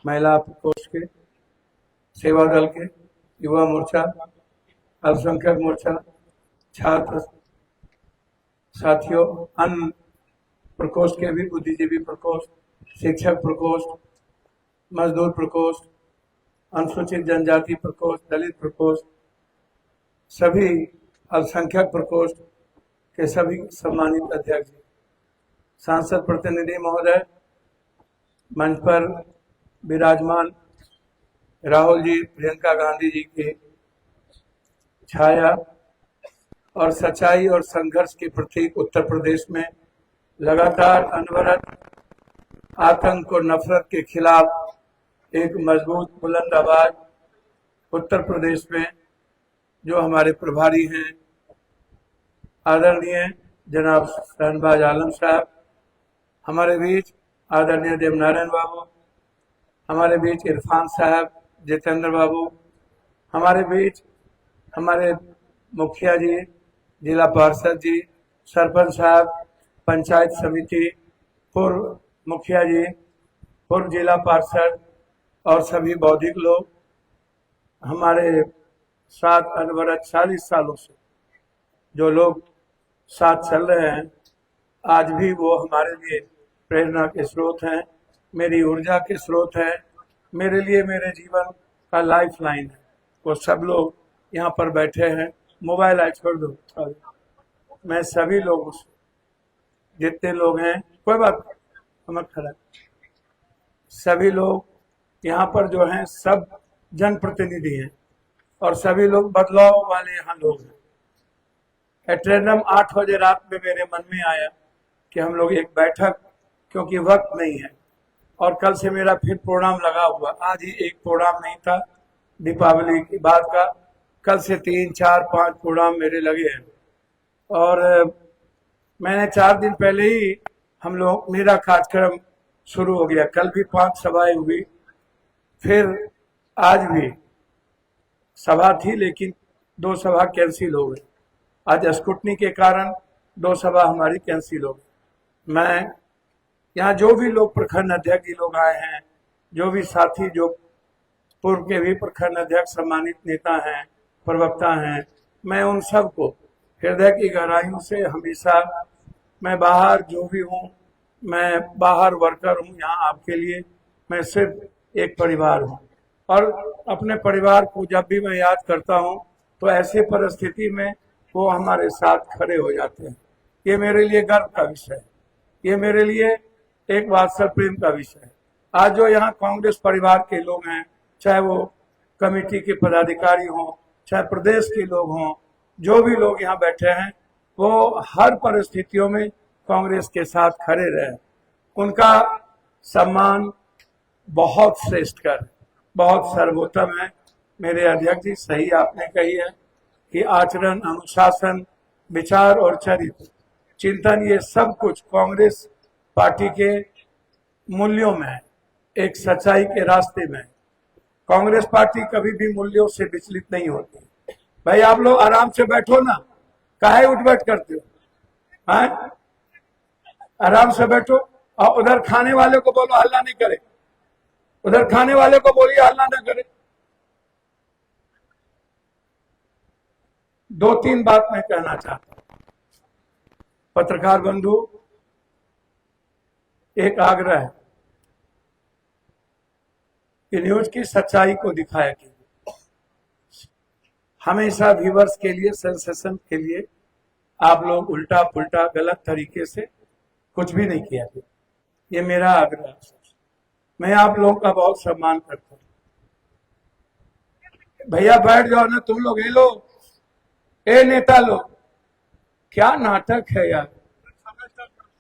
महिला प्रकोष्ठ के, सेवा दल के, युवा मोर्चा, अल्पसंख्यक मोर्चा, छात्र साथियों, अन्य प्रकोष्ठ के भी, बुद्धिजीवी प्रकोष्ठ, शिक्षक प्रकोष्ठ, मजदूर प्रकोष्ठ, अनुसूचित जनजाति प्रकोष्ठ, दलित प्रकोष्ठ, सभी अल्पसंख्यक प्रकोष्ठ के सभी सम्मानित अध्यक्ष, सांसद प्रतिनिधि महोदय, मंच पर विराजमान राहुल जी, प्रियंका गांधी जी की छाया और सच्चाई और संघर्ष के प्रतीक उत्तर प्रदेश में लगातार अनवरत आतंक और नफरत के खिलाफ एक मजबूत बुलंद आवाज उत्तर प्रदेश में जो हमारे प्रभारी हैं आदरणीय जनाब शहनबाज आलम साहब, हमारे बीच आदरणीय देवनारायण बाबू, हमारे बीच इरफान साहब, जितेंद्र बाबू, हमारे बीच हमारे मुखिया जी, जिला पार्षद जी, सरपंच साहब, पंचायत समिति, पूर्व मुखिया जी, पूर्व जिला पार्षद और सभी बौद्धिक लोग, हमारे साथ अनवरत 40 सालों से जो लोग साथ चल रहे हैं, आज भी वो हमारे लिए प्रेरणा के स्रोत हैं, मेरी ऊर्जा के स्रोत हैं, मेरे लिए मेरे जीवन का लाइफ लाइन है। वो सब लोग यहाँ पर बैठे हैं। मोबाइल आई छोड़ दो, मैं सभी लोगों से, जितने लोग हैं, कोई बात नहीं, खड़ा, सभी लोग यहाँ पर जो हैं सब जनप्रतिनिधि हैं और सभी लोग बदलाव वाले यहाँ लोग हैं। एट्रेनम 8 बजे रात में मेरे मन में आया कि हम लोग एक बैठक, क्योंकि वक्त नहीं है और कल से मेरा फिर प्रोग्राम लगा हुआ, आज ही एक प्रोग्राम नहीं था दीपावली की बात का, कल से 3, 4, 5 प्रोग्राम मेरे लगे हैं और मैंने 4 दिन पहले ही हम लोग मेरा कार्यक्रम शुरू हो गया। कल भी 5 सभाएं हुई, फिर आज भी सभा थी लेकिन 2 सभा कैंसिल हो गई। आज स्कूटनी के कारण 2 सभा हमारी कैंसिल हो गई। मैं यहाँ जो भी लोग प्रखंड अध्यक्ष लोग आए हैं, जो भी साथी जो पूर्व के भी प्रखंड अध्यक्ष सम्मानित नेता हैं, प्रवक्ता हैं, मैं उन सबको हृदय की गहराइयों से हमेशा, मैं बाहर जो भी हूँ, मैं बाहर वर्कर हूँ, यहाँ आपके लिए मैं सिर्फ एक परिवार हूँ और अपने परिवार को जब भी मैं याद करता हूँ तो ऐसे परिस्थिति में वो हमारे साथ खड़े हो जाते हैं। ये मेरे लिए गर्व का विषय है, ये मेरे लिए एक वात्सल्य प्रेम का विषय है। आज जो यहाँ कांग्रेस परिवार के लोग हैं, चाहे वो कमेटी के पदाधिकारी हों, चाहे प्रदेश के लोग हों, जो भी लोग यहाँ बैठे हैं, वो हर परिस्थितियों में कांग्रेस के साथ खड़े रहे। उनका सम्मान बहुत श्रेष्ठकर, बहुत सर्वोत्तम है। मेरे अध्यक्ष जी, सही आपने कही है कि आचरण, अनुशासन, विचार और चरित्र, चिंतन, ये सब कुछ कांग्रेस पार्टी के मूल्यों में है, एक सच्चाई के रास्ते में। कांग्रेस पार्टी कभी भी मूल्यों से विचलित नहीं होती। भाई आप लोग आराम से बैठो ना, काहे उठ बैठ करते हो? हाँ, आराम से बैठो और उधर खाने वाले को बोलो हल्ला नहीं करे, उधर खाने वाले को बोलिए हल्ला ना करे। 2-3 बात मैं कहना चाहता हूं। पत्रकार बंधु, एक आग्रह है कि न्यूज की सच्चाई को दिखाया कीजिए। हमेशा व्यूअर्स के लिए, सेंसेशन के लिए आप लोग उल्टा पुल्टा गलत तरीके से कुछ भी नहीं किया। ये मेरा आग्रह है। मैं आप लोगों का बहुत सम्मान करता हूं। भैया बैठ जाओ ना तुम लोग, ये लोग, ए नेता लोग, क्या नाटक है यार।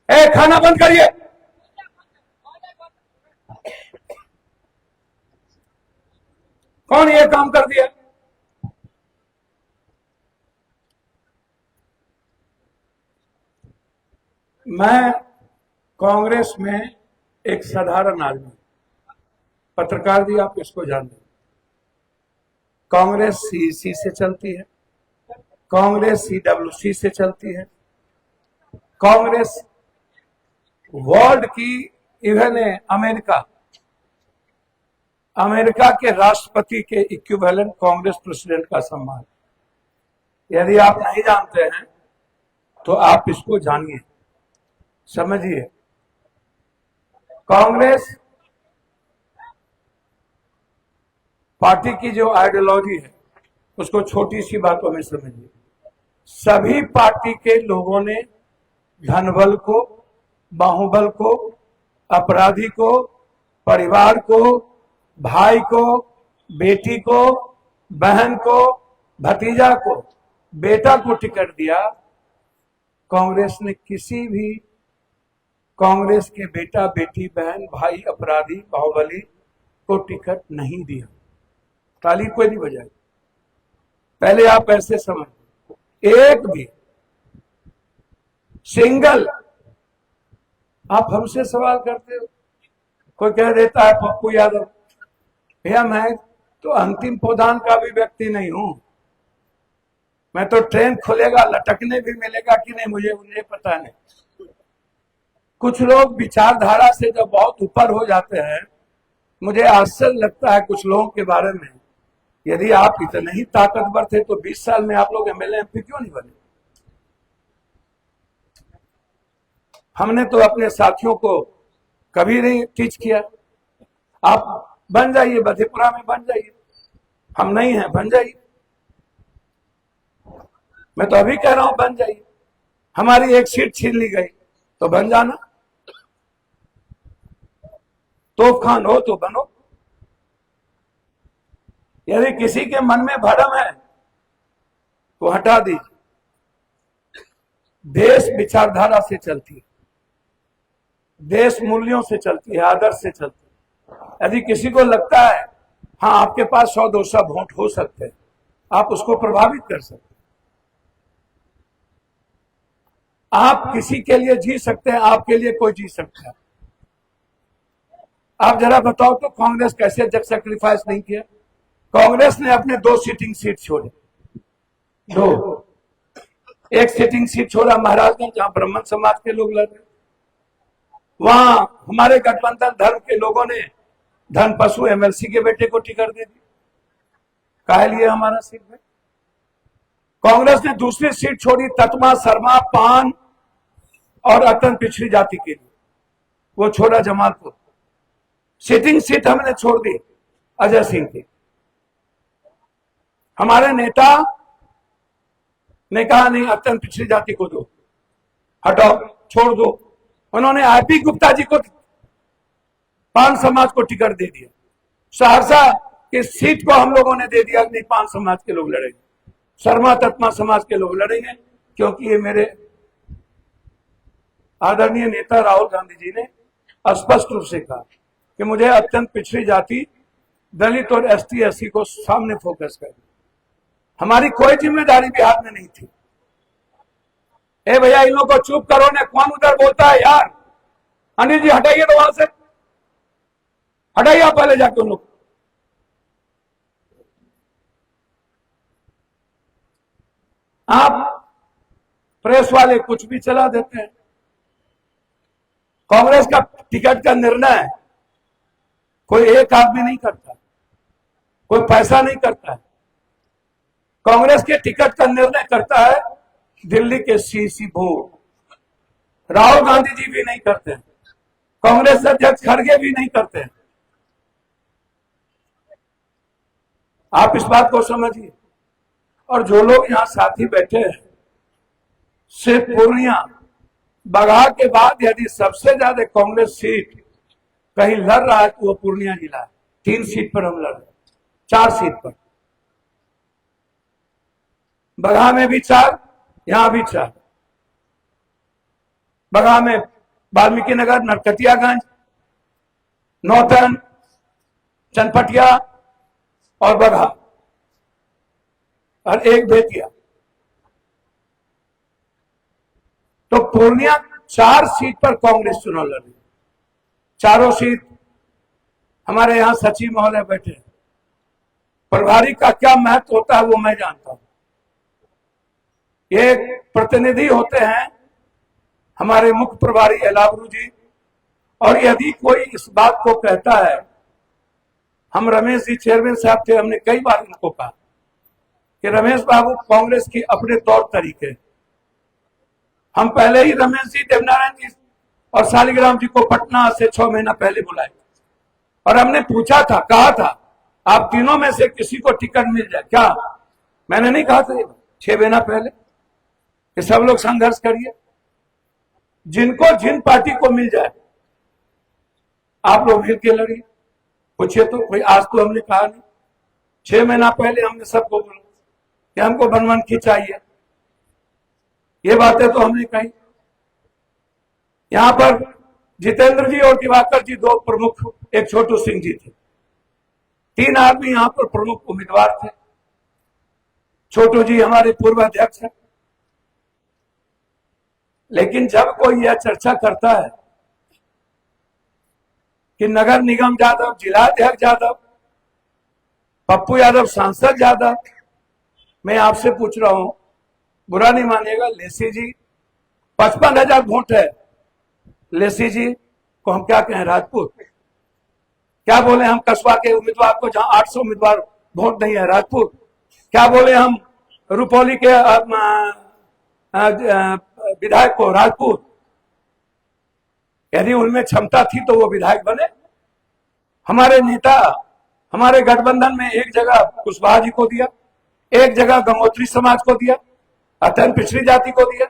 ए खाना बंद करिए। कौन ये काम कर दिया? मैं कांग्रेस में एक साधारण आदमी, पत्रकार भी आप इसको जानते हैं। कांग्रेस सीईसी से चलती है, कांग्रेस सीडब्ल्यूसी से चलती है, कांग्रेस वर्ल्ड की, इवन अमेरिका अमेरिका के राष्ट्रपति के इक्विवेलेंट कांग्रेस प्रेसिडेंट का सम्मान। यदि आप नहीं जानते हैं तो आप इसको जानिए, समझिए। कांग्रेस पार्टी की जो आइडियोलॉजी है उसको छोटी सी बातों में समझिए। सभी पार्टी के लोगों ने धनबल को, बाहुबल को, अपराधी को, परिवार को, भाई को, बेटी को, बहन को, भतीजा को, बेटा को टिकट दिया। कांग्रेस ने किसी भी कांग्रेस के बेटा, बेटी, बहन, भाई, अपराधी, बाहुबली को टिकट नहीं दिया। ताली कोई नहीं बजाई। पहले आप ऐसे समझ, एक भी सिंगल। आप हमसे सवाल करते हो, कोई कह देता है पप्पू यादव। भैया मैं तो अंतिम पौधान का भी व्यक्ति नहीं हूं। मैं तो ट्रेन खुलेगा लटकने भी मिलेगा कि नहीं मुझे पता नहीं। कुछ लोग विचारधारा से जब बहुत ऊपर हो जाते हैं, मुझे आश्चर्य लगता है कुछ लोगों के बारे में। यदि आप इतने ही ताकतवर थे तो 20 साल में आप लोग एमएलए एमपी क्यों नहीं बने? हमने तो अपने साथियों को कभी नहीं टीच किया। आप बन जाइए, मधेपुरा में बन जाइए, हम नहीं हैं, बन जाइए। मैं तो अभी कह रहा हूं बन जाइए। हमारी एक सीट छीन ली गई तो बन जाना। तोप खान हो तो बनो। यदि किसी के मन में भरम है तो हटा दीजिए। देश विचारधारा से चलती है, देश मूल्यों से चलती है, आदर्श से चलती है। यदि किसी को लगता है हाँ आपके पास 100-200 वोट हो सकते हैं, आप उसको प्रभावित कर सकते हैं। आप किसी के लिए जी सकते हैं, आपके लिए कोई जी सकता है। आप जरा बताओ तो कांग्रेस कैसे जब सेक्रीफाइस नहीं किया? कांग्रेस ने अपने 2 सिटिंग सीट छोड़े, 2। एक सिटिंग सीट छोड़ा महाराजगंज, जहां ब्राह्मण समाज के लोग लड़ रहे। वहां हमारे गठबंधन धर्म के लोगों ने धनपशु एमएलसी के बेटे को टिकट दे दी। काहे लिए हमारा सीट में? कांग्रेस ने दूसरी सीट छोड़ी ततमा, शर्मा, पान और अत्यंत पिछड़ी जाति के लिए, वो छोड़ा जमालपुर। सिटिंग सीट हमने छोड़ दी अजय सिंह की। हमारे नेता ने कहा नहीं अत्यंत पिछड़ी जाति को दो, हटाओ, छोड़ दो। उन्होंने आईपी गुप्ता जी को, पान समाज को टिकट दे दिया। सहरसा की सीट को हम लोगों ने दे दिया, नहीं पान समाज के लोग लड़ेंगे, शर्मा तत्मा समाज के लोग लड़ेंगे, क्योंकि ये मेरे आदरणीय नेता राहुल गांधी जी ने स्पष्ट रूप से कहा कि मुझे अत्यंत पिछड़ी जाति, दलित और एसटी एससी को सामने फोकस करना। हमारी कोई जिम्मेदारी बिहार में नहीं थी। ए भैया इन लोगों को चुप करो ने, कौन उधर बोलता है यार? अनिल जी हटाइए तो वहां से, हटाइए आप पहले जाके उन लोग। आप प्रेस वाले कुछ भी चला देते हैं। कांग्रेस का टिकट का निर्णय कोई एक आदमी नहीं करता, कोई पैसा नहीं करता है। कांग्रेस के टिकट का निर्णय करता है दिल्ली के सीसी बोर्ड। राहुल गांधी जी भी नहीं करते हैं, कांग्रेस अध्यक्ष खड़गे भी नहीं करते हैं। आप इस बात को समझिए। और जो लोग यहां साथी बैठे हैं, सिर्फ पूर्णिया बगहा के बाद यदि सबसे ज्यादा कांग्रेस सीट कहीं लड़ रहा है तो वो पूर्णिया जिला है। 3 सीट पर हम लड़ रहे, 4 सीट पर। बगहा में भी 4, यहां भी 4। बगहा में वाल्मीकि नगर, नरकटियागंज, नौतन, चनपटिया और बगहा, और एक बेतिया। तो पूर्णिया 4 सीट पर कांग्रेस चुनाव लड़ रही। चारों सीट हमारे यहां सचिव महोदय बैठे। प्रभारी का क्या महत्व होता है वो मैं जानता हूं। ये प्रतिनिधि होते हैं हमारे मुख्य प्रभारी एलाबरू जी। और यदि कोई इस बात को कहता है हम रमेश जी चेयरमैन साहब थे, हमने कई बार इनको कहा कि रमेश बाबू कांग्रेस की अपने तौर तरीके, हम पहले ही रमेश जी, देवनारायण जी और शालिग्राम जी को पटना से 6 महीना पहले बुलाए और हमने पूछा था, कहा था आप तीनों में से किसी को टिकट मिल जाए क्या। मैंने नहीं कहा था 6 महीना पहले कि सब लोग संघर्ष करिए, जिनको जिन पार्टी को मिल जाए आप लोग मिल के लड़िए। पूछिए तो कोई, आज तो हमने कहा नहीं, 6 महीना पहले हमने सबको बोला कि हमको बनमनखी चाहिए, ये बातें तो हमने कही। यहां पर जितेंद्र जी और दिवाकर जी दो प्रमुख, एक छोटू सिंह जी थे, 3 आदमी यहां पर प्रमुख उम्मीदवार थे। छोटू जी हमारे पूर्व अध्यक्ष हैं, लेकिन जब कोई यह चर्चा करता है कि नगर निगम यादव, जिला अध्यक्ष यादव, पप्पू यादव सांसद यादव, मैं आपसे पूछ रहा हूं, बुरा नहीं मानिएगा, लेसी जी 55,000 वोट है, लेसी जी को हम क्या कहें, राजपूत क्या बोले, हम कस्बा के उम्मीदवार को जहां 800 उम्मीदवार वोट नहीं है, राजपूत क्या बोले, हम रुपौली के विधायक को राजपूत। यदि उनमें क्षमता थी तो वो विधायक बने। हमारे नेता, हमारे गठबंधन में एक जगह कुशवाहा जी को दिया, एक जगह गंगोत्री समाज को दिया, अत्यंत पिछड़ी जाति को दिया,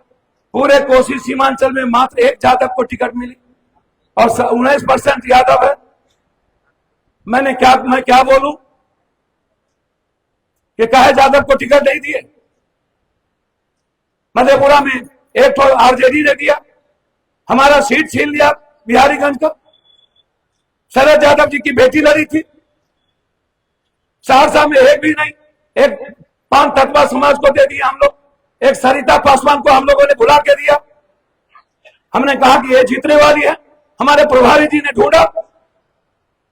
पूरे कोसी सीमांचल में मात्र एक यादव को टिकट मिली और 19% यादव है। मैं क्या बोलूं कि काहे यादव को टिकट नहीं दिए। मधेपुरा में एक तो आरजेडी ने दिया, हमारा सीट छीन लिया बिहारीगंज का, शरद यादव जी की बेटी लड़ी थी, सहरसा में एक भी नहीं, एक 5 तत्वा समाज को दे दिया हम लोग, एक सरिता पासवान को हम लोगों ने बुला के दिया। हमने कहा कि ये जीतने वाली है, हमारे प्रभारी जी ने ढूंढा,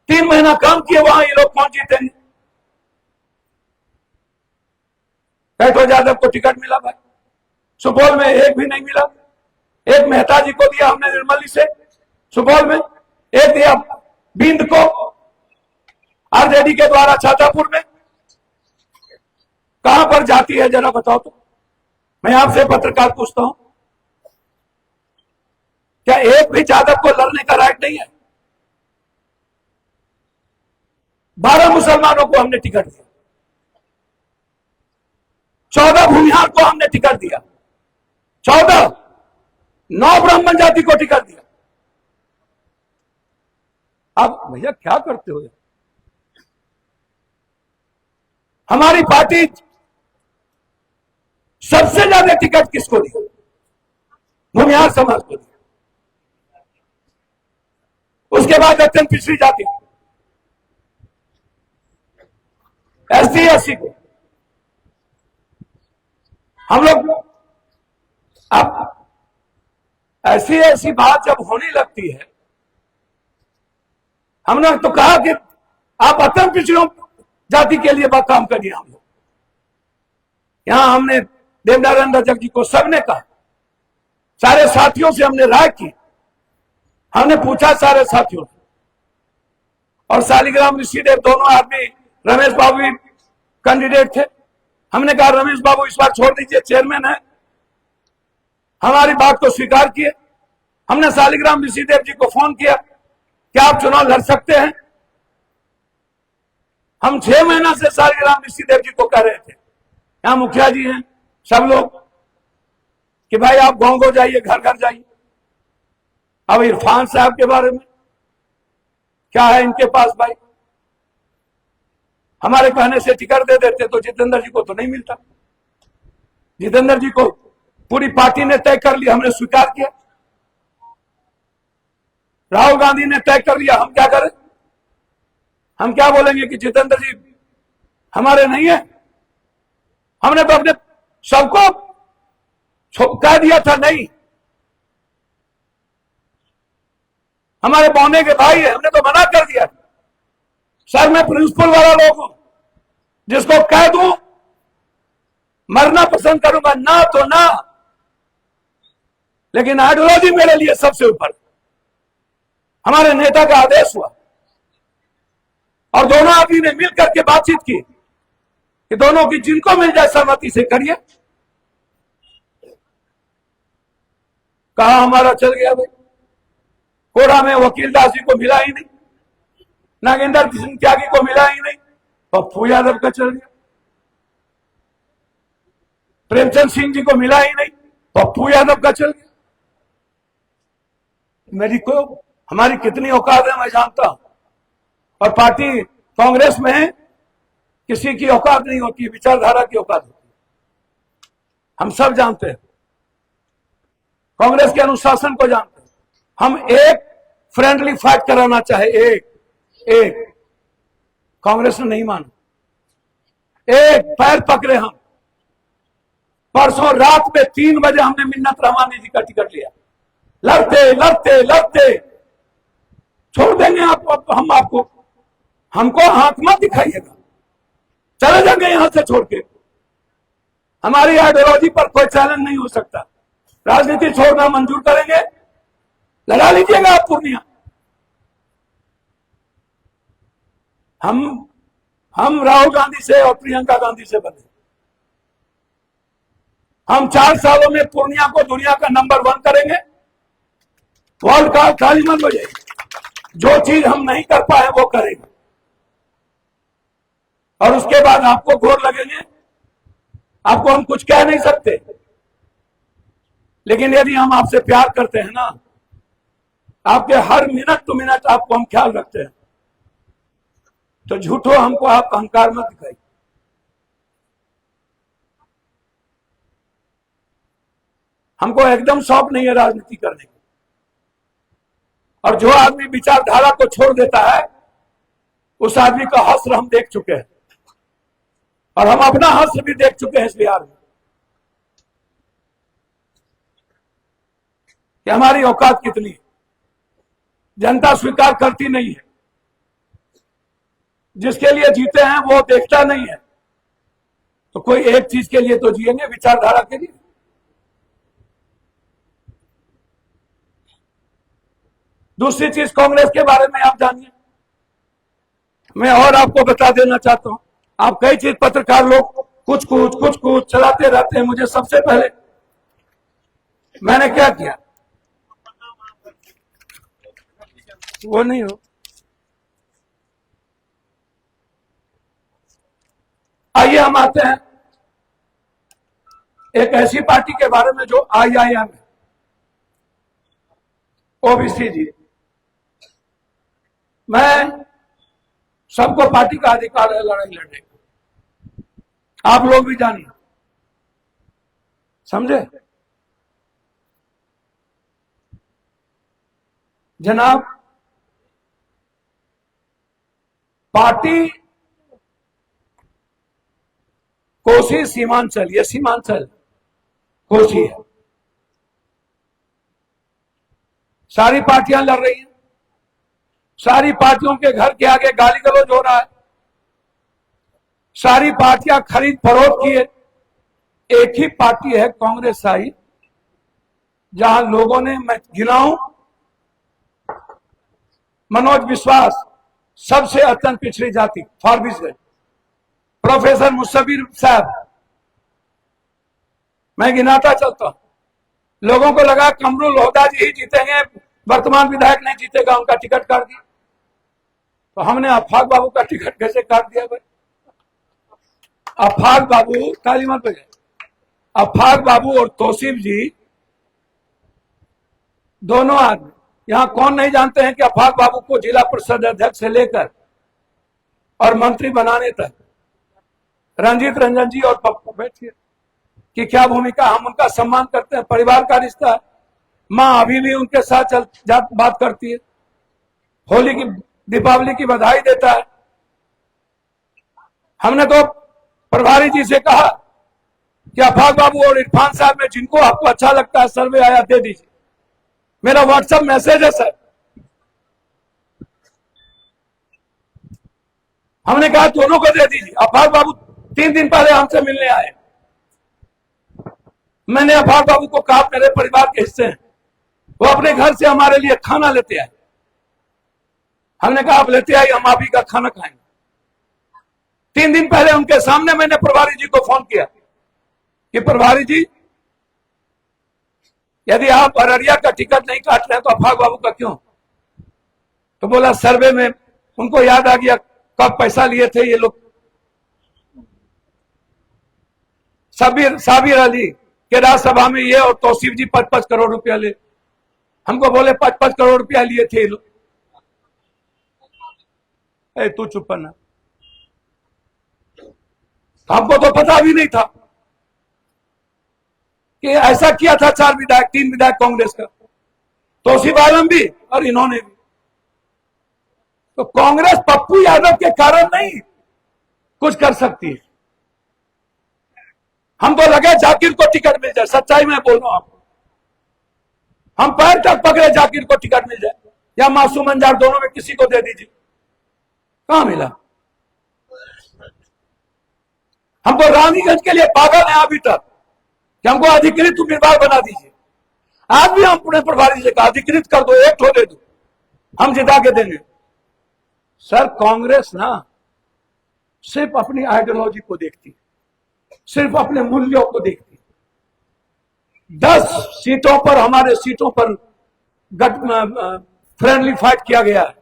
3 महीना काम किए, वहां ये लोग कौन जीतेंगे। कैथो यादव को टिकट मिला भाई, सुपौल में एक भी नहीं मिला। एक मेहता जी को दिया हमने निर्मली से सुपौल में, एक दिया बिंद को आरजेडी के द्वारा छातापुर में। कहां पर जाती है जरा बताओ तो। मैं आपसे पत्रकार पूछता हूं, क्या एक भी यादव को लड़ने का राइट नहीं है। 12 मुसलमानों को हमने टिकट दिया, 14 भूमिहार को हमने टिकट दिया, 14, 9 ब्राह्मण जाति को टिकट दिया। अब भैया क्या करते हो। हमारी पार्टी सबसे ज्यादा टिकट किसको दिया, भूमिहार समाज को दिया, उसके बाद अत्यंत पिछड़ी जाति, एससी एससी को हम लोग। अब ऐसी ऐसी बात जब होने लगती है, हमने तो कहा कि आप अत्यंत पिछड़ों जाति के लिए काम करिए। हम लोग यहां हमने देवनारायण रजक जी को सबने कहा, सारे साथियों से हमने राय की, हमने पूछा सारे साथियों से, और शालिग्राम ऋषिदेव दोनों आदमी, रमेश बाबू भी कैंडिडेट थे। हमने कहा रमेश बाबू इस बार छोड़ दीजिए, चेयरमैन है, हमारी बात को स्वीकार किए। हमने शालिग्राम ऋषिदेव जी को फोन किया कि आप चुनाव लड़ सकते हैं। हम 6 महीना से शालिग्राम ऋषिदेव जी को कह रहे थे, यहां मुखिया जी हैं सब लोग, कि भाई आप गांव जाइए, घर घर जाइए। अब इरफान साहब के बारे में क्या है इनके पास भाई, हमारे कहने से टिकट दे देते तो जितेंद्र जी को तो नहीं मिलता। जितेंद्र जी को पूरी पार्टी ने तय कर लिया, हमने स्वीकार किया। राहुल गांधी ने तय कर लिया, हम क्या करें। हम क्या बोलेंगे कि जितेंद्र जी हमारे नहीं है। हमने तो अपने सबको कह दिया था नहीं, हमारे बौने के भाई है, हमने तो मना कर दिया। सर मैं प्रिंसिपल वाला लोग हूं, जिसको कह दूं मरना पसंद करूंगा, ना तो ना, लेकिन आइडियोलॉजी मेरे लिए सबसे ऊपर। हमारे नेता का आदेश हुआ, और दोनों आदमी ने मिलकर के बातचीत की कि दोनों की जिनको मिल जाए सहमति से करिए। कहा हमारा चल गया भाई। कोड़ा में वकील दास जी को मिला ही नहीं, नागेंद्र सिंह त्यागी को मिला ही नहीं, पप्पू यादव का चल गया। प्रेमचंद सिंह जी को मिला ही नहीं, पप्पू यादव का चल गया। मेरी को हमारी कितनी औकात है मैं जानता हूं, और पार्टी कांग्रेस में किसी की औकात नहीं होती, विचारधारा की औकात होती है, हम सब जानते हैं। कांग्रेस के अनुशासन को जानते हैं। हम एक फ्रेंडली फाइट कराना चाहे, एक कांग्रेस ने नहीं माना। एक पैर पकड़े हम। परसों रात में 3 बजे हमने मिन्नत रहमानी जी का टिकट लिया। लड़ते लड़ते लड़ते छोड़ देंगे आप, हम आपको, हमको हाथ मत दिखाइएगा, चले जाएंगे यहां से छोड़ के। हमारी आइडियोलॉजी पर कोई चैलेंज नहीं हो सकता। राजनीति छोड़ना मंजूर करेंगे, लड़ा लीजिएगा आप पूर्णिया। हम राहुल गांधी से और प्रियंका गांधी से बने। हम 4 सालों में पूर्णिया को दुनिया का नंबर 1 करेंगे। वर्ल्ड का ताली मत बजाइए। जो चीज हम नहीं कर पाए वो करेंगे, और उसके बाद आपको घोर लगेंगे, आपको हम कुछ कह नहीं सकते। लेकिन यदि हम आपसे प्यार करते हैं ना, आपके हर मिनट टू मिनट आपको हम ख्याल रखते हैं, तो झूठो हमको आप अहंकार मत दिखाइए। हमको एकदम शौक नहीं है राजनीति करने का। और जो आदमी विचारधारा को छोड़ देता है, उस आदमी का हश्र हम देख चुके हैं, और हम अपना हश्र भी देख चुके हैं इस बिहार में कि हमारी औकात कितनी है। जनता स्वीकार करती नहीं है। जिसके लिए जीते हैं वो देखता नहीं है, तो कोई एक चीज के लिए तो जिएंगे, विचारधारा के लिए। दूसरी चीज कांग्रेस के बारे में आप जानिए। मैं और आपको बता देना चाहता हूं, आप कई चीज पत्रकार लोग कुछ कुछ चलाते रहते हैं। मुझे सबसे पहले मैंने क्या किया, वो नहीं हो। आइए हम आते हैं एक ऐसी पार्टी के बारे में जो IIM है, ओबीसी जी। मैं सबको पार्टी का अधिकार है लड़ाई लड़ने का, आप लोग भी जानिए, समझे। जनाब, पार्टी कोसी सीमांचल, ये सीमांचल कोसी है, सारी पार्टियां लड़ रही हैं। सारी पार्टियों के घर के आगे गाली गलौज हो रहा है। सारी पार्टियां खरीद फरोख्त की है। एक ही पार्टी है कांग्रेस आई, जहां लोगों ने, मैं गिनाऊं, मनोज विश्वास सबसे अत्यंत पिछड़ी जाति फारबिसगंज, प्रोफेसर मुसव्विर साहब, मैं गिनाता चलता हूं। लोगों को लगा कमरुल लोहदा जी ही जीतेंगे, वर्तमान विधायक नहीं जीतेगा, उनका टिकट काट दिया। तो हमने आफाक बाबू का टिकट कैसे काट दिया भाई? आफाक बाबू, ताली मत बजाए, आफाक बाबू और तौसीफ जी दोनों आदमी, यहां कौन नहीं जानते हैं कि आफाक बाबू को जिला परिषद अध्यक्ष से लेकर और मंत्री बनाने तक रंजीत रंजन जी और पप्पू बैठिए कि क्या भूमिका, हम उनका सम्मान करते हैं, परिवार का रिश्ता है। मां अभी भी उनके साथ बात करती है, होली की, दीपावली की बधाई देता है। हमने तो प्रभारी जी से कहा कि आफाक बाबू और इरफान साहब में जिनको आपको अच्छा लगता है सर्वे आया दे दीजिए। मेरा व्हाट्सएप मैसेज है सर। हमने कहा दोनों को दे दीजिए। आफाक बाबू 3 दिन पहले हमसे मिलने आए। मैंने आफाक बाबू को कहा मेरे परिवार के हिस्से हैं, वो अपने घर से हमारे लिए खाना लेते आए। हमने कहा आप लेते आइए, हम आप ही का खाना खाएंगे। 3 दिन पहले उनके सामने मैंने प्रभारी जी को फोन किया कि प्रभारी जी, यदि आप अररिया का टिकट नहीं काट रहे हैं तो अफाक बाबू का क्यों? तो बोला सर्वे में उनको याद आ गया कब पैसा लिए थे ये लोग। साबिर अली के राज्यसभा में ये और तौसीफ जी 5-5 करोड़ रुपया ले, हमको बोले 5-5 करोड़ रुपया लिए थे ये लोग। तू चुप करना, हमको तो पता भी नहीं था कि ऐसा किया था। 3 विधायक कांग्रेस का, तौसीफ आलम भी और इन्होंने भी। तो कांग्रेस पप्पू यादव के कारण नहीं कुछ कर सकती है। हम तो लगे जाकिर को टिकट मिल जाए, सच्चाई में बोल रहा हूं आपको। हम पैर तक पकड़े जाकिर को टिकट मिल जाए या मासूम अंजार, दोनों में किसी को दे दीजिए। कहां मिला? हमको रानीगंज के लिए पागल है अभी तक कि हमको अधिकृत उम्मीदवार बना दीजिए। आज भी हम अपने प्रभारी से कहा अधिकृत कर दो, एक ठो दे दो, हम जिता के देंगे। सर कांग्रेस ना सिर्फ अपनी आइडियोलॉजी को देखती है, सिर्फ अपने मूल्यों को देखती है। 10 सीटों पर, हमारे सीटों पर फ्रेंडली फाइट किया गया है।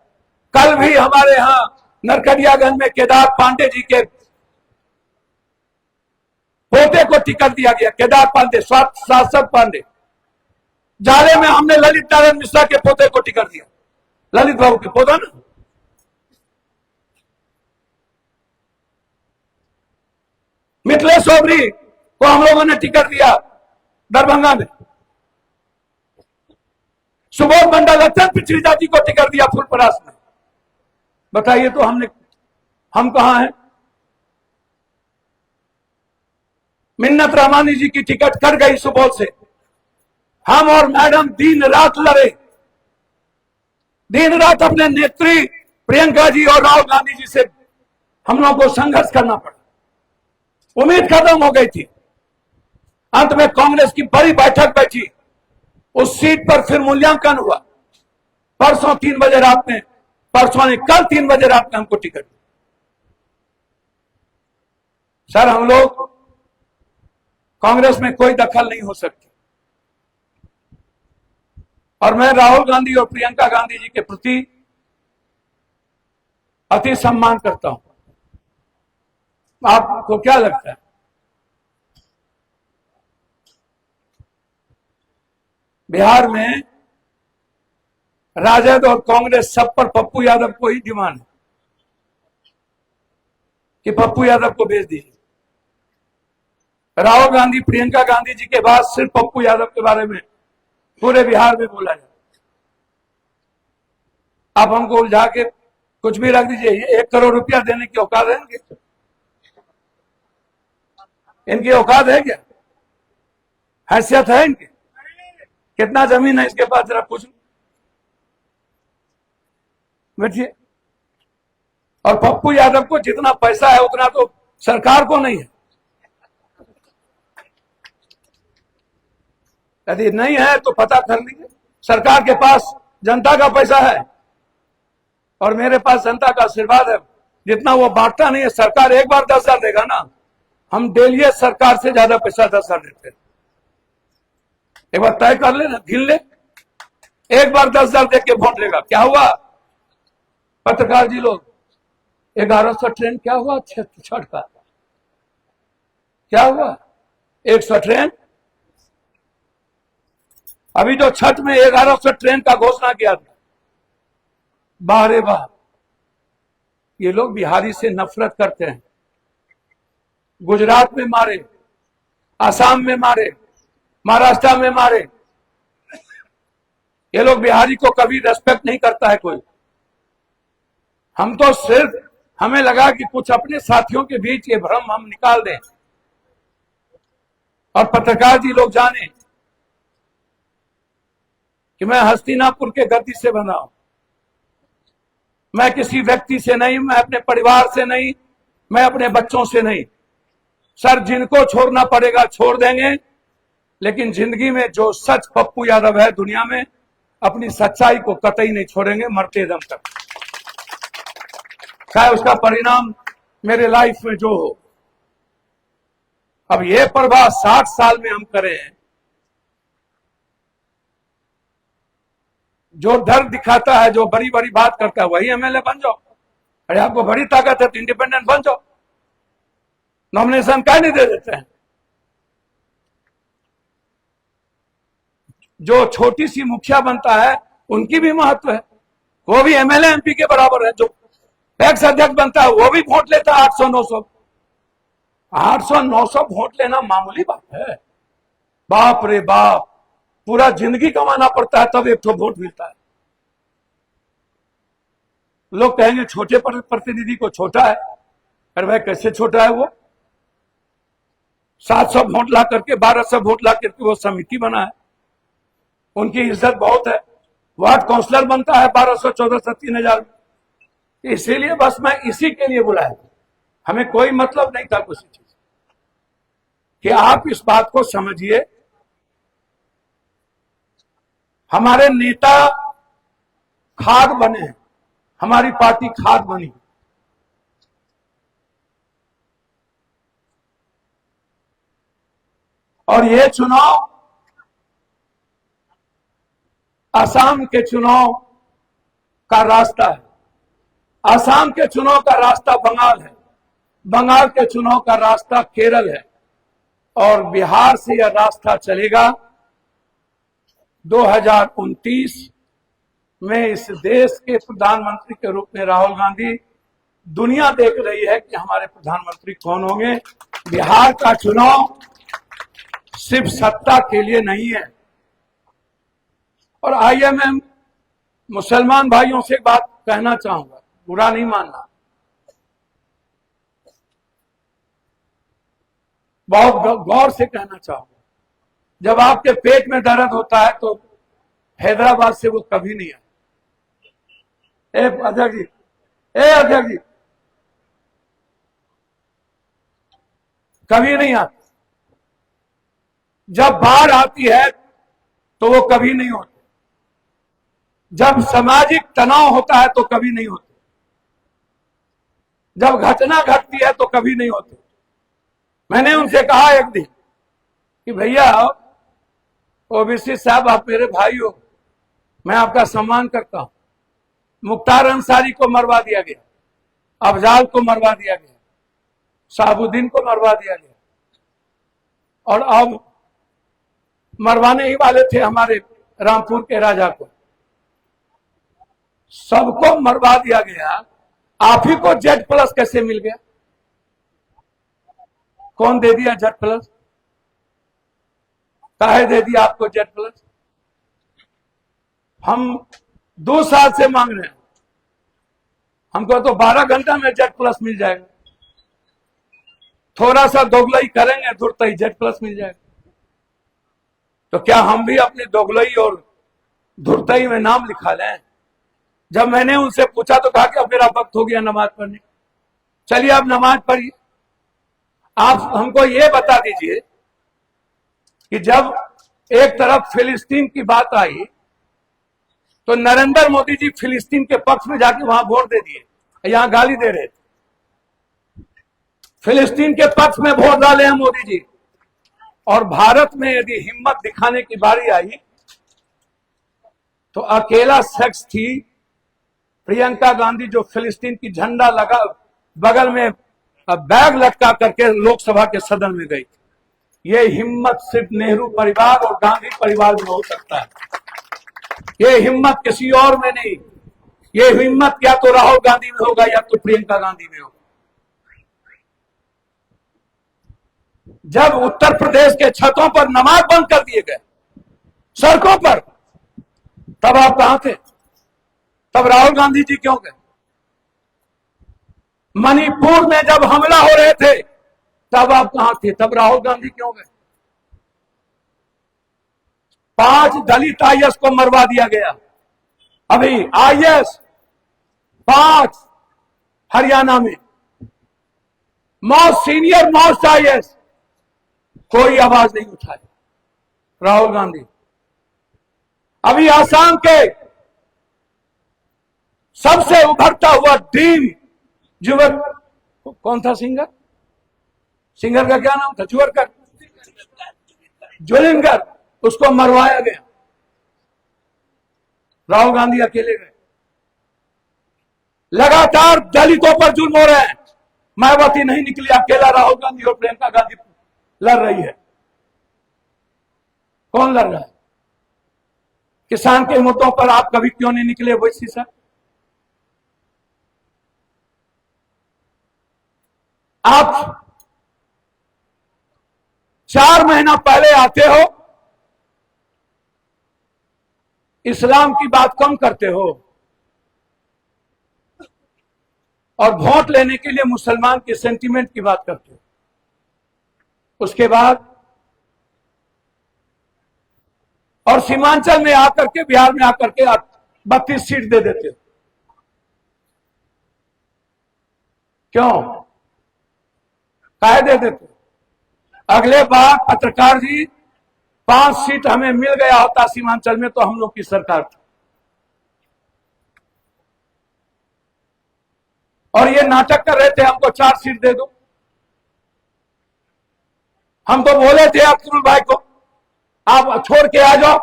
कल भी हमारे यहां नरकटियागंज में केदार पांडे जी के पोते को टिकट दिया गया। केदार पांडे, शासक पांडे। जाले में हमने ललित नारायण मिश्रा के पोते को टिकट दिया, ललित बाबू के पोता ना। मिथिलेश सोबरी को हम लोगों ने टिकट दिया दरभंगा में। सुबोध मंडल अत्यंत पिछड़ी जाति को टिकट दिया फुलपरास में। बताइए तो हम कहां हैं? मिन्नत रहमानी जी की टिकट कट गई सुबोध से। हम और मैडम दिन रात लड़े, दिन रात अपने नेत्री प्रियंका जी और राहुल गांधी जी से हम लोगों को संघर्ष करना पड़ा। उम्मीद खत्म हो गई थी। अंत में कांग्रेस की बड़ी बैठक बैठी, उस सीट पर फिर मूल्यांकन हुआ। परसों 3 बजे रात में, परसों ने कल 3 बजे रात में हमको टिकट। सर हम लोग कांग्रेस में कोई दखल नहीं हो सकती, और मैं राहुल गांधी और प्रियंका गांधी जी के प्रति अति सम्मान करता हूं। आपको क्या लगता है? बिहार में राजद और कांग्रेस सब पर पप्पू यादव को ही डिमांड है कि पप्पू यादव को भेज दीजिए। राहुल गांधी, प्रियंका गांधी जी के बाद सिर्फ पप्पू यादव के बारे में पूरे बिहार में बोला जाए। आप हमको उलझा के कुछ भी रख दीजिए। 1 करोड़ रुपया देने की औकात है इनकी? इनकी औकात है क्या? हैसियत है इनकी? कितना जमीन है इसके पास जरा पूछ बैठिए। और पप्पू यादव को जितना पैसा है उतना तो सरकार को नहीं है। यदि नहीं है तो पता कर लीजिए। सरकार के पास जनता का पैसा है और मेरे पास जनता का आशीर्वाद है। जितना वो बांटता नहीं है, सरकार एक बार 10,000 देगा ना, हम डेली सरकार से ज्यादा पैसा 10,000 देते हैं। एक बार तय कर ले ना, गिन ले, एक बार 10,000 दे के वोट लेगा। क्या हुआ पत्रकार जी लोग? 1100 ट्रेन क्या हुआ? छठ का क्या हुआ? 100 ट्रेन। अभी जो छठ में 1100 ट्रेन का घोषणा किया था, वाह रे वाह। ये लोग बिहारी से नफरत करते हैं। गुजरात में मारे, आसाम में मारे, महाराष्ट्र में मारे। ये लोग बिहारी को कभी रेस्पेक्ट नहीं करता है कोई। हम तो सिर्फ, हमें लगा कि कुछ अपने साथियों के बीच ये भ्रम हम निकाल दें और पत्रकार जी लोग जाने कि मैं हस्तिनापुर के गद्दी से बना हूं। मैं किसी व्यक्ति से नहीं, मैं अपने परिवार से नहीं, मैं अपने बच्चों से नहीं। सर जिनको छोड़ना पड़ेगा छोड़ देंगे, लेकिन जिंदगी में जो सच पप्पू यादव है दुनिया में, अपनी सच्चाई को कतई नहीं छोड़ेंगे मरते दम तक। चाहे उसका परिणाम मेरे लाइफ में जो हो। अब ये प्रवाह 60 साल में हम करें, जो डर दिखाता है, जो बड़ी बड़ी बात करता है, वही एमएलए बन जाओ। अरे आपको बड़ी ताकत है तो इंडिपेंडेंट बन जाओ, नॉमिनेशन क्या नहीं दे देते हैं। जो छोटी सी मुखिया बनता है उनकी भी महत्व है, वो भी एमएलए एमपी के बराबर है। जो पैक्स अध्यक्ष बनता है वो भी वोट लेता है 800-900। 800-900 वोट लेना मामूली बात है? बाप रे बाप, पूरा जिंदगी कमाना पड़ता है तब एक तो वोट मिलता है। लोग कहेंगे छोटे प्रतिनिधि को छोटा है। अरे भाई कैसे छोटा है वो? 700 वोट ला करके, 1200 वोट ला करके वो समिति बना है, उनकी इज्जत बहुत है। वार्ड काउंसलर बनता है 1200, 1400, 3000 में। इसीलिए बस मैं इसी के लिए बुलाया, हमें कोई मतलब नहीं था किसी चीज कि आप इस बात को समझिए। हमारे नेता खाद बने, हमारी पार्टी खाद बनी। और ये चुनाव असम के चुनाव का रास्ता है, असम के चुनाव का रास्ता बंगाल है, बंगाल के चुनाव का रास्ता केरल है, और बिहार से यह रास्ता चलेगा 2029 में। इस देश के प्रधानमंत्री के रूप में राहुल गांधी, दुनिया देख रही है कि हमारे प्रधानमंत्री कौन होंगे। बिहार का चुनाव सिर्फ सत्ता के लिए नहीं है। और आईएमएम मुसलमान भाइयों से बात कहना चाहूंगा, बुरा नहीं मानना, बहुत गौर से कहना चाहूंगा। जब आपके पेट में दर्द होता है तो हैदराबाद से वो कभी नहीं आए। अध्यक्ष जी, अध्यक्ष जी, कभी नहीं आते। जब बाढ़ आती है तो वो कभी नहीं होते। जब सामाजिक तनाव होता है तो कभी नहीं होते। जब घटना घटती है तो कभी नहीं होते। मैंने उनसे कहा एक दिन कि भैया ओबीसी साहब, आप मेरे भाई हो, मैं आपका सम्मान करता हूं। मुख्तार अंसारी को मरवा दिया गया, अफजाल को मरवा दिया गया, शाहबुद्दीन को मरवा दिया गया, और अब मरवाने ही वाले थे हमारे रामपुर के राजा को। सबको मरवा दिया गया। आप ही को जेड प्लस कैसे मिल गया? कौन दे दिया जेड प्लस? काहे दे दिया आपको जेड प्लस? हम 2 साल से मांग रहे हैं, हमको तो 12 घंटा में जेड प्लस मिल जाएगा। थोड़ा सा दोगलई करेंगे तुरंत ही जेड प्लस मिल जाएगा। तो क्या हम भी अपनी दोगलई और धुरतई में नाम लिखा लें? जब मैंने उनसे पूछा तो कहा कि अब मेरा वक्त हो गया नमाज पढ़ने। चलिए आप नमाज पढ़िए। आप हमको ये बता दीजिए कि जब एक तरफ फिलिस्तीन की बात आई तो नरेंद्र मोदी जी फिलिस्तीन के पक्ष में जाके वहां वोट दे दिए, यहां गाली दे रहे थे। फिलिस्तीन के पक्ष में वोट डाले हैं मोदी जी। और भारत में यदि हिम्मत दिखाने की बारी आई तो अकेला शख्स थी प्रियंका गांधी, जो फिलिस्तीन की झंडा लगा बगल में बैग लटका करके लोकसभा के सदन में गई। ये हिम्मत सिर्फ नेहरू परिवार और गांधी परिवार में हो सकता है, ये हिम्मत किसी और में नहीं। ये हिम्मत या तो राहुल गांधी में होगा या तो प्रियंका गांधी में होगा। जब उत्तर प्रदेश के छतों पर नमाज बंद कर दिए गए, सड़कों पर, तब आप कहां थे? तब राहुल गांधी जी क्यों गए? मणिपुर में जब हमला हो रहे थे तब आप कहां थे? तब राहुल गांधी क्यों गए? 5 दलित आईएएस को मरवा दिया गया। अभी आईएएस 5 हरियाणा में, मोस्ट सीनियर मोस्ट आईएएस, कोई आवाज नहीं उठाई। राहुल गांधी। अभी आसाम के सबसे उभरता हुआ ड्रीम युवक कौन था सिंगर? सिंगर का क्या नाम था? जुअरकर, जोलिंगर, उसको मरवाया गया। राहुल गांधी अकेले गए। लगातार दलितों पर जुल्म हो रहे हैं। मायावती नहीं निकली, अकेला राहुल गांधी और प्रियंका गांधी लड़ रही है। कौन लड़ रहा है? किसान के मुद्दों पर आप कभी क्यों नहीं निकले वैसी सर? आप 4 महीना पहले आते हो, इस्लाम की बात कम करते हो, और वोट लेने के लिए मुसलमान के सेंटीमेंट की बात करते हो। उसके बाद और सीमांचल में आकर के, बिहार में आकर के 32 सीट दे देते हो। क्यों काहे दे देते हो? अगले बार पत्रकार जी 5 सीट हमें मिल गया होता सीमांचल में तो हम लोग की सरकार थी। और ये नाटक कर रहे थे हमको 4 सीट दे दो। हम तो बोले थे अब्दुल भाई को आप छोड़ के आ जाओ।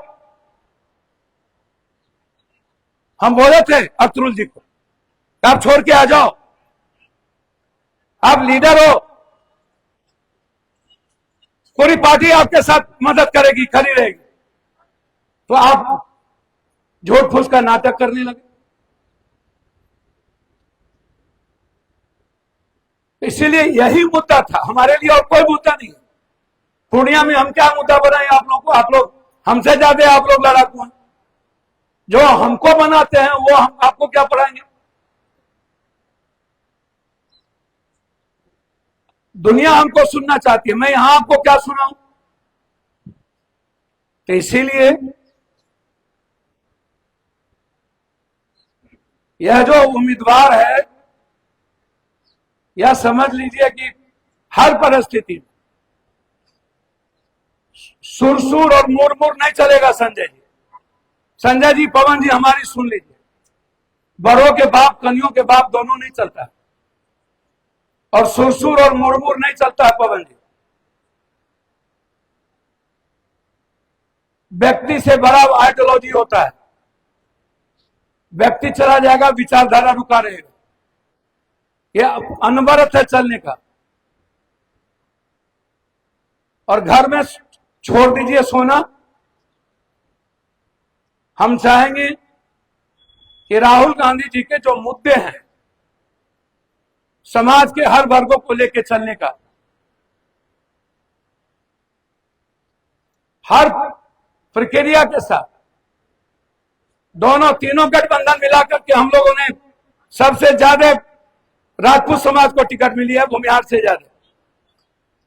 हम बोले थे अब्दुल जी को आप छोड़ के आ जाओ, आप लीडर हो, पूरी पार्टी आपके साथ मदद करेगी, खड़ी रहेगी, तो आप झूठ फूस का नाटक करने लगे। इसीलिए यही मुद्दा था हमारे लिए, और कोई मुद्दा नहीं। पूर्णिया में हम क्या मुद्दा बनाए आप लोग को? आप लोग हमसे ज्यादा आप लोग लड़ाकू हैं। जो हमको बनाते हैं वो हम आपको क्या पढ़ाएंगे? दुनिया हमको सुनना चाहती है, मैं यहां आपको क्या सुनाऊं? तो इसीलिए यह जो उम्मीदवार है, यह समझ लीजिए कि हर परिस्थिति में सुरसुर और मुरमुर नहीं चलेगा। संजय जी, पवन जी, हमारी सुन लीजिए। बड़ों के बाप, कनियों के बाप दोनों नहीं चलता है, और सुरसुर और मुरमुर नहीं चलता है। पवन जी, व्यक्ति से बड़ा आइडियोलॉजी होता है। व्यक्ति चला जाएगा, विचारधारा रुका रहेगा। यह अनवरत है चलने का। और घर में छोड़ दीजिए सोना। हम चाहेंगे कि राहुल गांधी जी के जो मुद्दे हैं, समाज के हर वर्गों को लेकर चलने का, हर प्रक्रिया के साथ तीनों गठबंधन मिलाकर के हम लोगों ने सबसे ज्यादा राजपूत समाज को टिकट मिली है, भूमिहार से ज्यादा।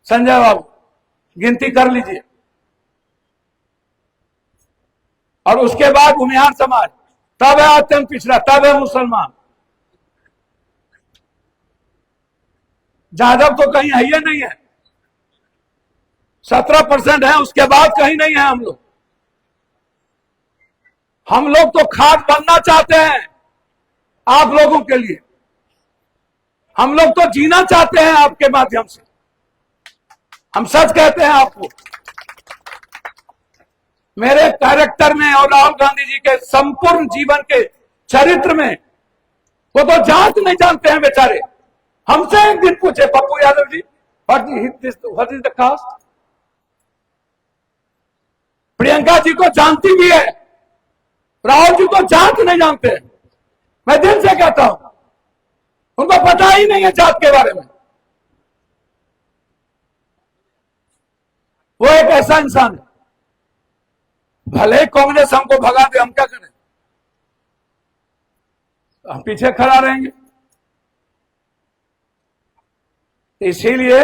संजय बाबू, गिनती कर लीजिए। और उसके बाद भूमिहार समाज, तब है अत्यंत पिछड़ा, तब है मुसलमान। यादव तो कहीं है ही नहीं है, 17% है, उसके बाद कहीं नहीं है। हम लोग तो खाद बनना चाहते हैं आप लोगों के लिए। हम लोग तो जीना चाहते हैं आपके माध्यम से। हम सच कहते हैं आपको, मेरे कैरेक्टर में और राहुल गांधी जी के संपूर्ण जीवन के चरित्र में वो तो जात नहीं जानते हैं बेचारे। हमसे एक दिन पूछे Pappu Yadav ji, what is the caste? Priyanka ji को जानती भी है, राहुल जी को जात नहीं जानते। मैं दिल से कहता हूं, उनको पता ही नहीं है जात के बारे में। वो एक ऐसा इंसान है, भले कांग्रेस हमको भगा दे, हम क्या करें? हम पीछे खड़ा रहेंगे। इसीलिए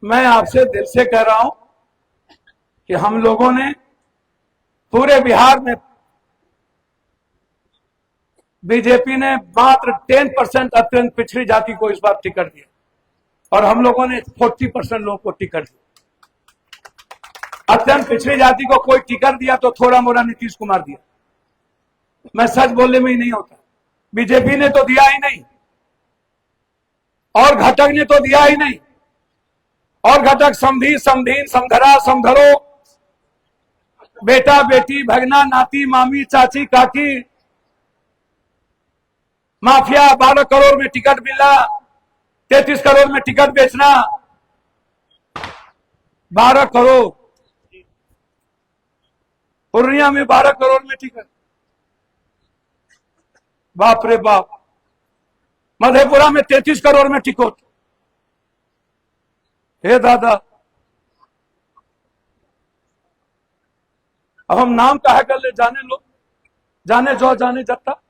मैं आपसे दिल से कह रहा हूं कि हम लोगों ने पूरे बिहार में, बीजेपी ने मात्र 10% अत्यंत पिछड़ी जाति को इस बार टिकट दिया, और हम लोगों ने 40% लोगों को टिकट दिया। अत्यंत पिछड़ी जाति को कोई टिकट दिया तो थोड़ा मोड़ा नीतीश कुमार दिया। मैं सच बोलने में ही नहीं होता, बीजेपी ने तो दिया ही नहीं। और घटक ने तो दिया ही नहीं। और घटक समधी, समधीन, समधरा, समधरो, बेटा बेटी, भगना, नाती, मामी, चाची, काकी, माफिया, 12 करोड़ में टिकट मिलना, 33 करोड़ में टिकट बेचना, 12 करोड़ पूर्णिया में 12 करोड़ में टिकट, बाप रे बाप। मधेपुरा में 33 करोड़ में टिकट, हे दादा। अब हम नाम कहा कर ले, जाने लो, जाने जो जाने जत्ता।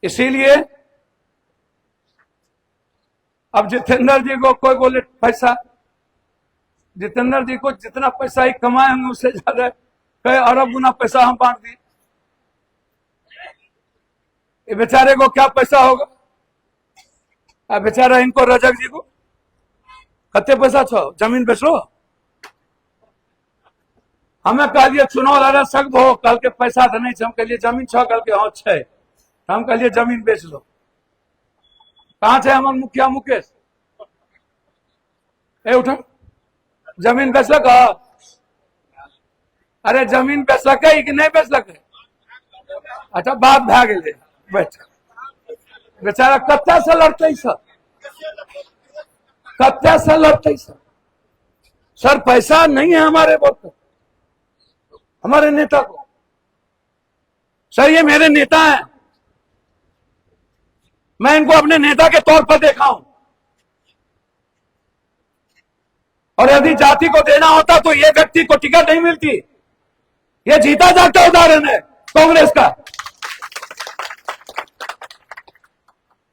इसीलिए अब जितेंद्र जी को कोई बोले पैसा, जितेंद्र जी को जितना पैसा ही कमाए होंगे उससे ज्यादा कई अरब गुना पैसा हम बांट दिए। ये बेचारे को क्या पैसा होगा? अब बेचारा इनको रजक जी को कते पैसा छो, जमीन बेच लो। हमें कहलिए चुनाव लड़ा सकते हो, कल के पैसा तो नहीं, हम कहलिए जमीन छो, कल के हाँ छे, हम कहलिए जमीन बेच लो। कहां छे हमारे मुखिया मुकेश? ए उठो, जमीन बेच लग? अरे जमीन बेच सके कि नहीं बेच सके? अच्छा बात भा गए, बैठ। बेचारा कत्ता से लड़ते सर, कत्ता से लड़ते सर पैसा नहीं है हमारे वोट, हमारे नेता को। सर ये मेरे नेता हैं, मैं इनको अपने नेता के तौर पर देखा हूं। और यदि जाति को देना होता तो ये व्यक्ति को टिकट नहीं मिलती। ये जीता जाता उदाहरण है कांग्रेस का,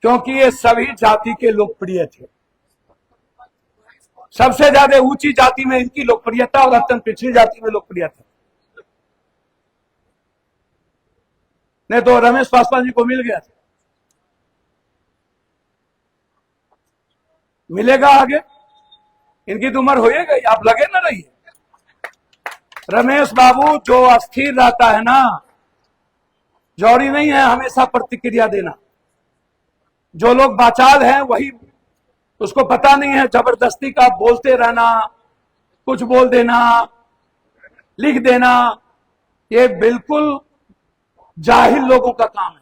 क्योंकि ये सभी जाति के लोकप्रिय थे। सबसे ज्यादा ऊंची जाति में इनकी लोकप्रियता और अत्यंत पिछड़ी जाति में लोकप्रियता। नहीं तो रमेश पासवान जी को मिल गया था, मिलेगा आगे, इनकी तो उम्र हो गई, आप लगे ना रहिए। रमेश बाबू जो अस्थिर रहता है ना, जौहरी नहीं है हमेशा प्रतिक्रिया देना। जो लोग बाचाल हैं वही, उसको पता नहीं है जबरदस्ती का बोलते रहना, कुछ बोल देना, लिख देना, ये बिल्कुल जाहिल लोगों का काम है।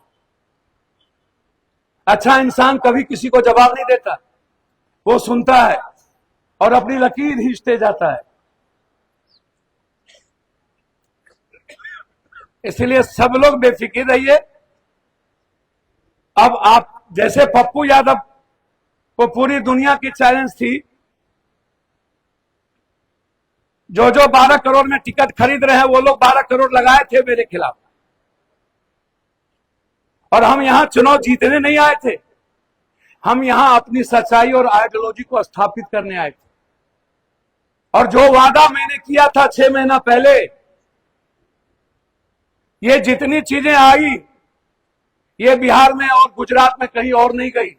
अच्छा इंसान कभी किसी को जवाब नहीं देता, वो सुनता है और अपनी लकीर खींचते जाता है। इसलिए सब लोग बेफिक्र रहिए। अब आप जैसे पप्पू यादव को पूरी दुनिया की चैलेंज थी, जो 12 करोड़ में टिकट खरीद रहे हैं वो लोग 12 करोड़ लगाए थे मेरे खिलाफ। और हम यहां चुनाव जीतने नहीं आए थे, हम यहां अपनी सच्चाई और आइडियोलॉजी को स्थापित करने आए थे। और जो वादा मैंने किया था 6 महीना पहले, ये जितनी चीजें आई, ये बिहार में और गुजरात में कहीं और नहीं गई,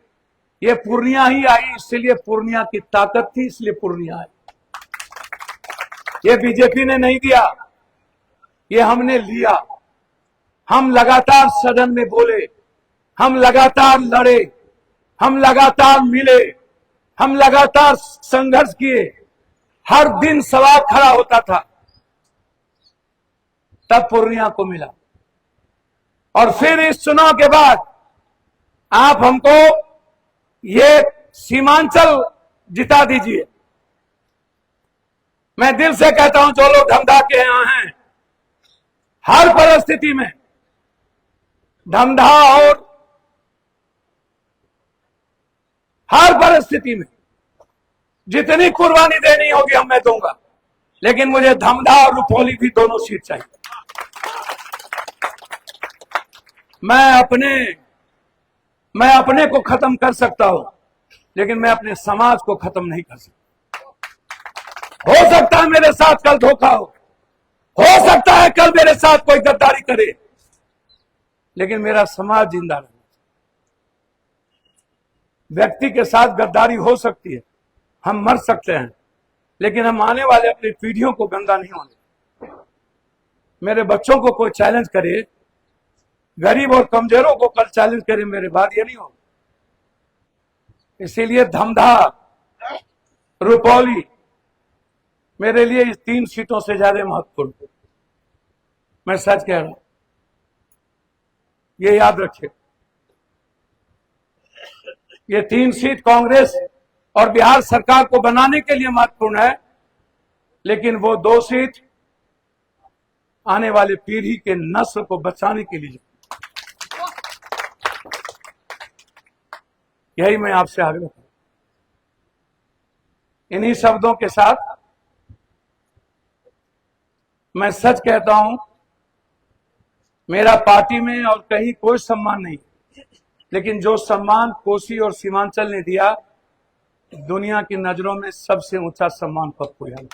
ये पूर्णिया ही आई। इसलिए पूर्णिया की ताकत थी, इसलिए पूर्णिया आई। ये बीजेपी ने नहीं दिया, ये हमने लिया। हम लगातार सदन में बोले, हम लगातार लड़े, हम लगातार मिले, हम लगातार संघर्ष किए, हर दिन सवाल खड़ा होता था, तब पूर्णिया को मिला। और फिर इस चुनाव के बाद आप हमको ये सीमांचल जिता दीजिए। मैं दिल से कहता हूं, जो लोग धमधा के यहां हैं, हर परिस्थिति में धमधा और हर परिस्थिति में जितनी कुर्बानी देनी होगी हम मैं दूंगा, लेकिन मुझे धमधा और रुपौली भी दोनों सीट चाहिए। मैं अपने को खत्म कर सकता हूं, लेकिन मैं अपने समाज को खत्म नहीं कर सकता। हो सकता है मेरे साथ कल धोखा हो सकता है कल मेरे साथ कोई गद्दारी करे, लेकिन मेरा समाज जिंदा रहना। व्यक्ति के साथ गद्दारी हो सकती है, हम मर सकते हैं, लेकिन हम आने वाले अपनी पीढ़ियों को गंदा नहीं होने। मेरे बच्चों को कोई चैलेंज करे, गरीब और कमजोरों को कल चैलेंज करे मेरे बाद, ये नहीं होगा। इसीलिए धमधा, रुपौली मेरे लिए इस 3 सीटों से ज्यादा महत्वपूर्ण। मैं सच कह रहा हूं, ये याद रखिए। ये 3 सीट कांग्रेस और बिहार सरकार को बनाने के लिए महत्वपूर्ण है, लेकिन वो 2 सीट आने वाले पीढ़ी के नस्ल को बचाने के लिए। यही मैं आपसे आग्रह करूं। इन्हीं शब्दों के साथ मैं सच कहता हूं, मेरा पार्टी में और कहीं कोई सम्मान नहीं, लेकिन जो सम्मान कोसी और सीमांचल ने दिया, दुनिया की नजरों में सबसे ऊंचा सम्मान पप्पू यादव,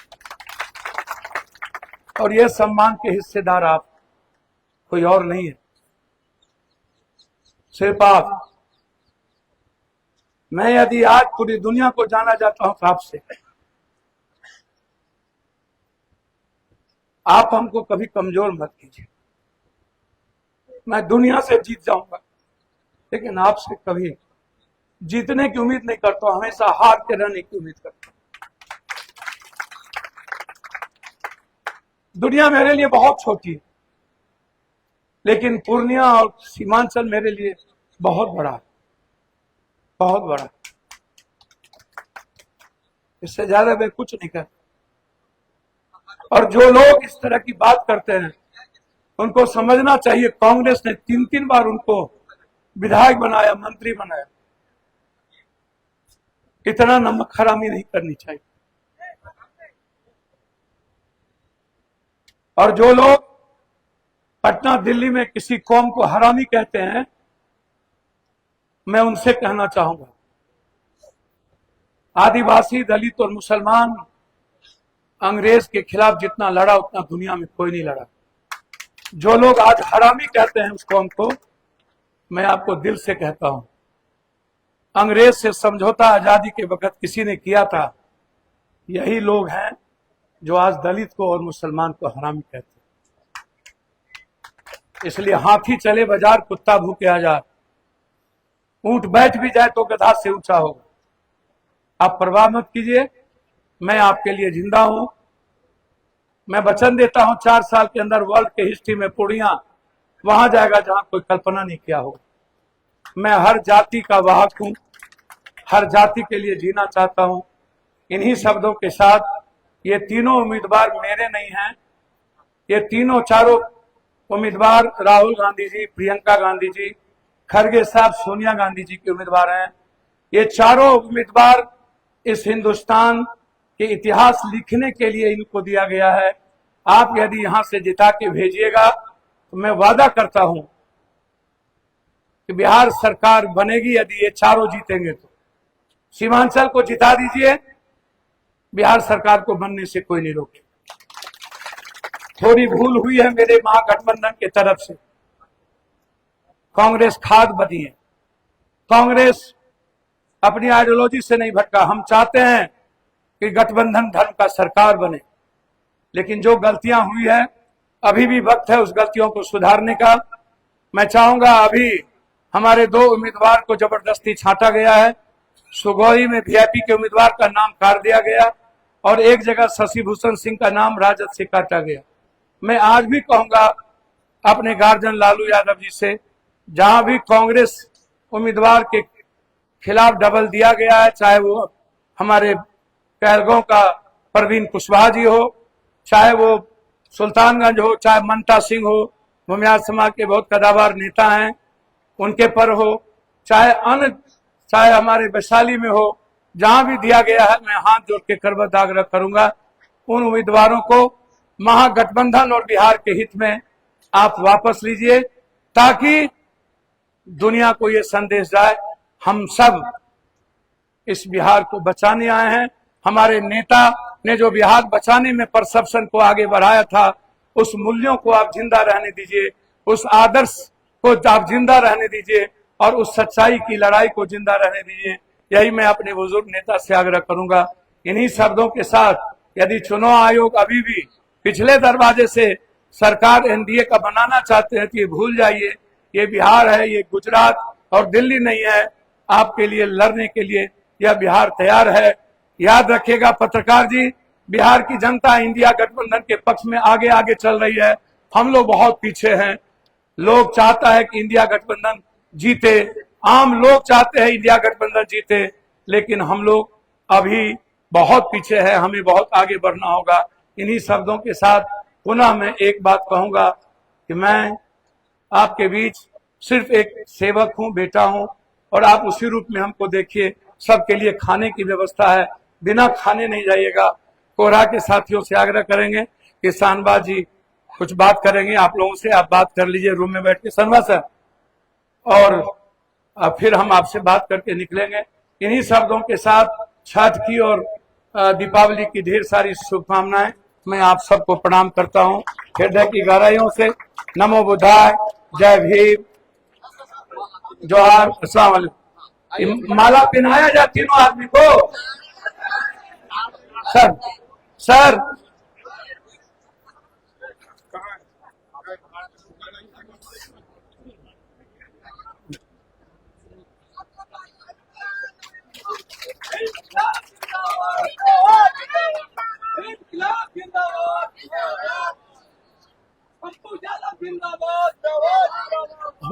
और यह सम्मान के हिस्सेदार आप, कोई और नहीं है, सिर्फ आप। मैं यदि आज पूरी दुनिया को जाना जाता हूं तो आपसे। आप हमको कभी कमजोर मत कीजिए। मैं दुनिया से जीत जाऊंगा, लेकिन आपसे कभी जीतने की उम्मीद नहीं करता, हमेशा हार के रहने की उम्मीद करता हूं। दुनिया मेरे लिए बहुत छोटी है, लेकिन पूर्णिया और सीमांचल मेरे लिए बहुत बड़ा है, बहुत बड़ा। इससे ज्यादा मैं कुछ नहीं कर। और जो लोग इस तरह की बात करते हैं, उनको समझना चाहिए, कांग्रेस ने 3 बार उनको विधायक बनाया, मंत्री बनाया। इतना नमक हरामी नहीं करनी चाहिए। और जो लोग पटना दिल्ली में किसी कौम को हरामी कहते हैं, मैं उनसे कहना चाहूंगा, आदिवासी, दलित और मुसलमान अंग्रेज के खिलाफ जितना लड़ा, उतना दुनिया में कोई नहीं लड़ा। जो लोग आज हरामी कहते हैं उस कौम को, मैं आपको दिल से कहता हूं, अंग्रेज से समझौता आजादी के वक्त किसी ने किया था, यही लोग हैं जो आज दलित को और मुसलमान को हरामी कहते हैं। इसलिए हाथी चले बाजार, कुत्ता भूखे आजार, ऊंट बैठ भी जाए तो गधा से ऊंचा होगा। आप परवाह मत कीजिए, मैं आपके लिए जिंदा हूं। मैं वचन देता हूं, 4 साल के अंदर वर्ल्ड के हिस्ट्री में पूर्णिया वहां जाएगा जहां कोई कल्पना नहीं किया होगा। मैं हर जाति का वाहक हूं, हर जाति के लिए जीना चाहता हूं। इन्हीं शब्दों के साथ, ये तीनों उम्मीदवार मेरे नहीं हैं, ये चारों उम्मीदवार राहुल गांधी जी, प्रियंका गांधी जी, खरगे साहब सोनिया गांधी जी के उम्मीदवार हैं। ये चारों उम्मीदवार इस हिंदुस्तान के इतिहास लिखने के लिए इनको दिया गया है। आप यदि यहां से जिता के भेजिएगा तो मैं वादा करता हूं कि बिहार सरकार बनेगी। यदि ये चारों जीतेंगे तो सीमांचल को जिता दीजिए, बिहार सरकार को बनने से कोई नहीं रोके। थोड़ी भूल हुई है मेरे महागठबंधन के तरफ से, कांग्रेस खाद बनी है। कांग्रेस अपनी आइडियोलॉजी से नहीं भटका। हम चाहते हैं कि गठबंधन धर्म का सरकार बने, लेकिन जो गलतियां हुई है, अभी भी वक्त है उस गलतियों को सुधारने का। मैं चाहूंगा, अभी हमारे 2 उम्मीदवार को जबरदस्ती छांटा गया है। सुगौली में वीआईपी के उम्मीदवार का नाम काट दिया गया और एक जगह शशि भूषण सिंह का नाम राजद से काटा गया। मैं आज भी कहूंगा अपने गार्जियन लालू यादव जी से, जहां भी कांग्रेस उम्मीदवार के खिलाफ डबल दिया गया है, चाहे वो हमारे कहलगांव का परवीन कुशवाहा जी हो, चाहे वो सुल्तानगंज हो, चाहे मनता सिंह हो, भूमियार समाज के बहुत कदावर नेता हैं, उनके पर हो, चाहे हमारे वैशाली में हो, जहां भी दिया गया है, मैं हाथ जोड़ के करबद्ध आग्रह करूंगा, उन उम्मीदवारों को महागठबंधन और बिहार के हित में आप वापस लीजिए, ताकि दुनिया को ये संदेश जाए, हम सब इस बिहार को बचाने आए हैं। हमारे नेता ने जो बिहार बचाने में परसेप्शन को आगे बढ़ाया था, उस मूल्यों को आप जिंदा रहने दीजिए, उस आदर्श को आप जिंदा रहने दीजिए और उस सच्चाई की लड़ाई को जिंदा रहने दीजिए। यही मैं अपने बुजुर्ग नेता से आग्रह करूंगा। इन्हीं शब्दों के साथ, यदि चुनाव आयोग अभी भी पिछले दरवाजे से सरकार एनडीए का बनाना चाहते हैं तो ये भूल जाइए, ये बिहार है, ये गुजरात और दिल्ली नहीं है। आपके लिए लड़ने के लिए यह बिहार तैयार है। याद रखिएगा पत्रकार जी, बिहार की जनता इंडिया गठबंधन के पक्ष में आगे आगे चल रही है, हम लोग बहुत पीछे हैं। लोग चाहता है कि इंडिया गठबंधन जीते, आम लोग चाहते हैं इंडिया गठबंधन जीते, लेकिन हम लोग अभी बहुत पीछे है, हमें बहुत आगे बढ़ना होगा। इन्हीं शब्दों के साथ पुनः मैं एक बात कहूंगा कि मैं आपके बीच सिर्फ एक सेवक हूं, बेटा हूं, और आप उसी रूप में हमको देखिए। सबके लिए खाने की व्यवस्था है, बिना खाने नहीं जाइएगा। कोरहा के साथियों से आग्रह करेंगे कि शानबाज जी कुछ बात करेंगे आप लोगों से, आप बात कर लीजिए रूम में बैठ के शानबाज सर, और फिर हम आपसे बात करके निकलेंगे। इन्हीं शब्दों के साथ छठ की और दीपावली की ढेर सारी शुभकामनाएं। मैं आप सबको प्रणाम करता हूं हृदय की गहराइयों से। नमो बुद्धाय, जय भीम, जोहार, अस्सलाम वालेकुम। माला पहनाया जाए तीनों आदमी को। सर सर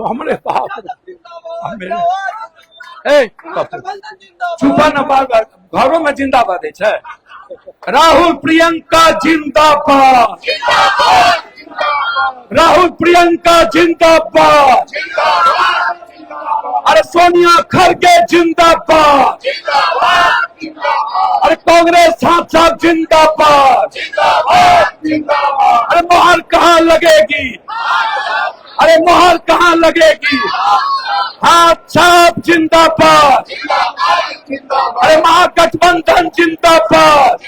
हमारे चुपा न बार बार घरों में जिंदाबाद है। राहुल प्रियंका जिंदाबाद, राहुल प्रियंका जिंदाबाद, अरे सोनिया खड़गे जिंदाबाद, अरे कांग्रेस साहब जिंदाबाद, अरे मोहर कहाँ लगेगी, अरे मोहर कहाँ लगेगी, हाथ छाप जिंदाबाद, अरे महागठबंधन जिंदाबाद,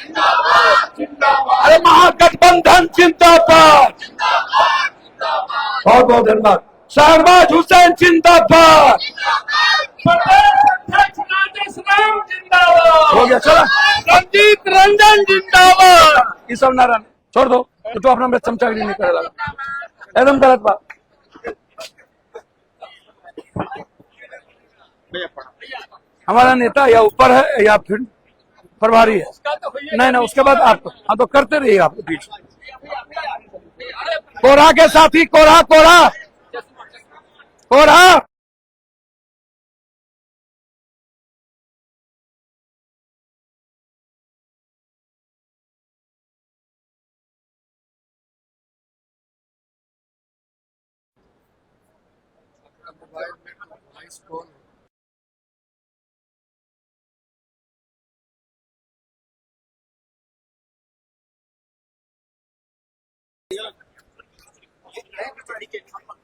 अरे महागठबंधन जिंदाबाद। बहुत बहुत धन्यवाद। शहबाज हुसैन जिंदाबाद, हो गया चला। रंजीत रंजन जिंदाबाद। ये सब नारायण छोड़ दो, तो अपना चमचागिरी नहीं करेगा, एकदम गलत बात। हमारा नेता या ऊपर है या फिर प्रभारी है, नहीं ना, उसके बाद आप हाँ तो करते रहिए आप बीच। कोरहा के साथी, कोरहा कोरहा कोरहा।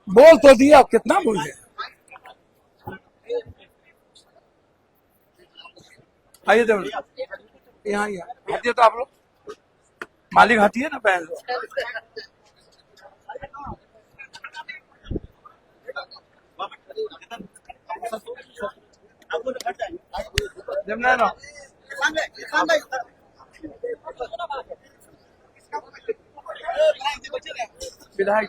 बोल तो दिया, कितना बोले। आइए देव यहाँ हटिए, तो आप लोग मालिक हटिए ना पहन लो। जमना ना विधायक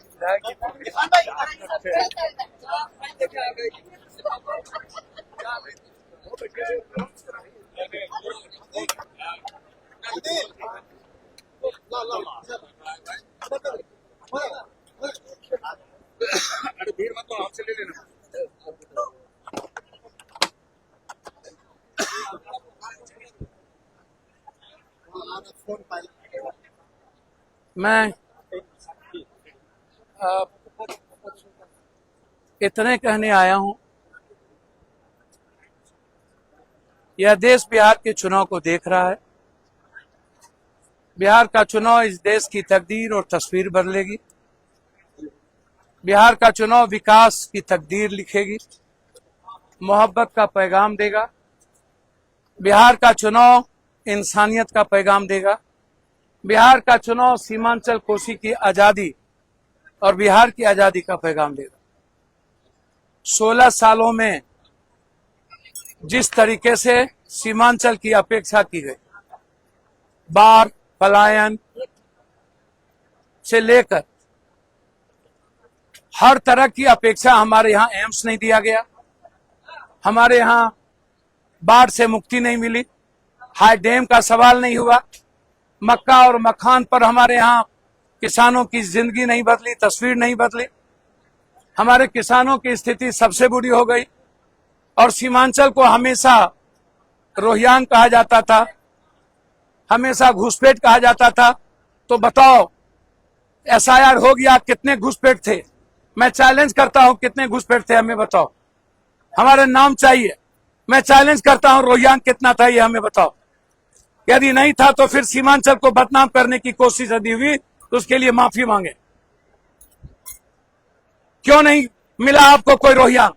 भीड़ मत तो आपसे ले लेना। मैं इतने कहने आया हूं, यह देश बिहार के चुनाव को देख रहा है। बिहार का चुनाव इस देश की तकदीर और तस्वीर बदलेगी। बिहार का चुनाव विकास की तकदीर लिखेगी, मोहब्बत का पैगाम देगा। बिहार का चुनाव इंसानियत का पैगाम देगा। बिहार का चुनाव सीमांचल कोसी की आजादी और बिहार की आजादी का पैगाम देगा। 16 सालों में जिस तरीके से सीमांचल की अपेक्षा की गई, बाढ़, पलायन से लेकर हर तरह की अपेक्षा, हमारे यहाँ एम्स नहीं दिया गया, हमारे यहाँ बाढ़ से मुक्ति नहीं मिली, हाई डैम का सवाल नहीं हुआ, मक्का और मखान पर हमारे यहाँ किसानों की जिंदगी नहीं बदली, तस्वीर नहीं बदली। हमारे किसानों की स्थिति सबसे बुरी हो गई और सीमांचल को हमेशा रोहियांग कहा जाता था, हमेशा घुसपैठ कहा जाता था। तो बताओ एसआईआर हो गया, कितने घुसपैठ थे? मैं चैलेंज करता हूं, कितने घुसपैठ थे हमें बताओ। हमारा नाम चाहिए। मैं चैलेंज करता हूं, रोहियांग कितना था ये हमें बताओ। यदि नहीं था तो फिर सीमांचल को बदनाम करने की कोशिश यदि हुई तो उसके लिए माफी मांगे। क्यों नहीं मिला आपको कोई रोहियांग?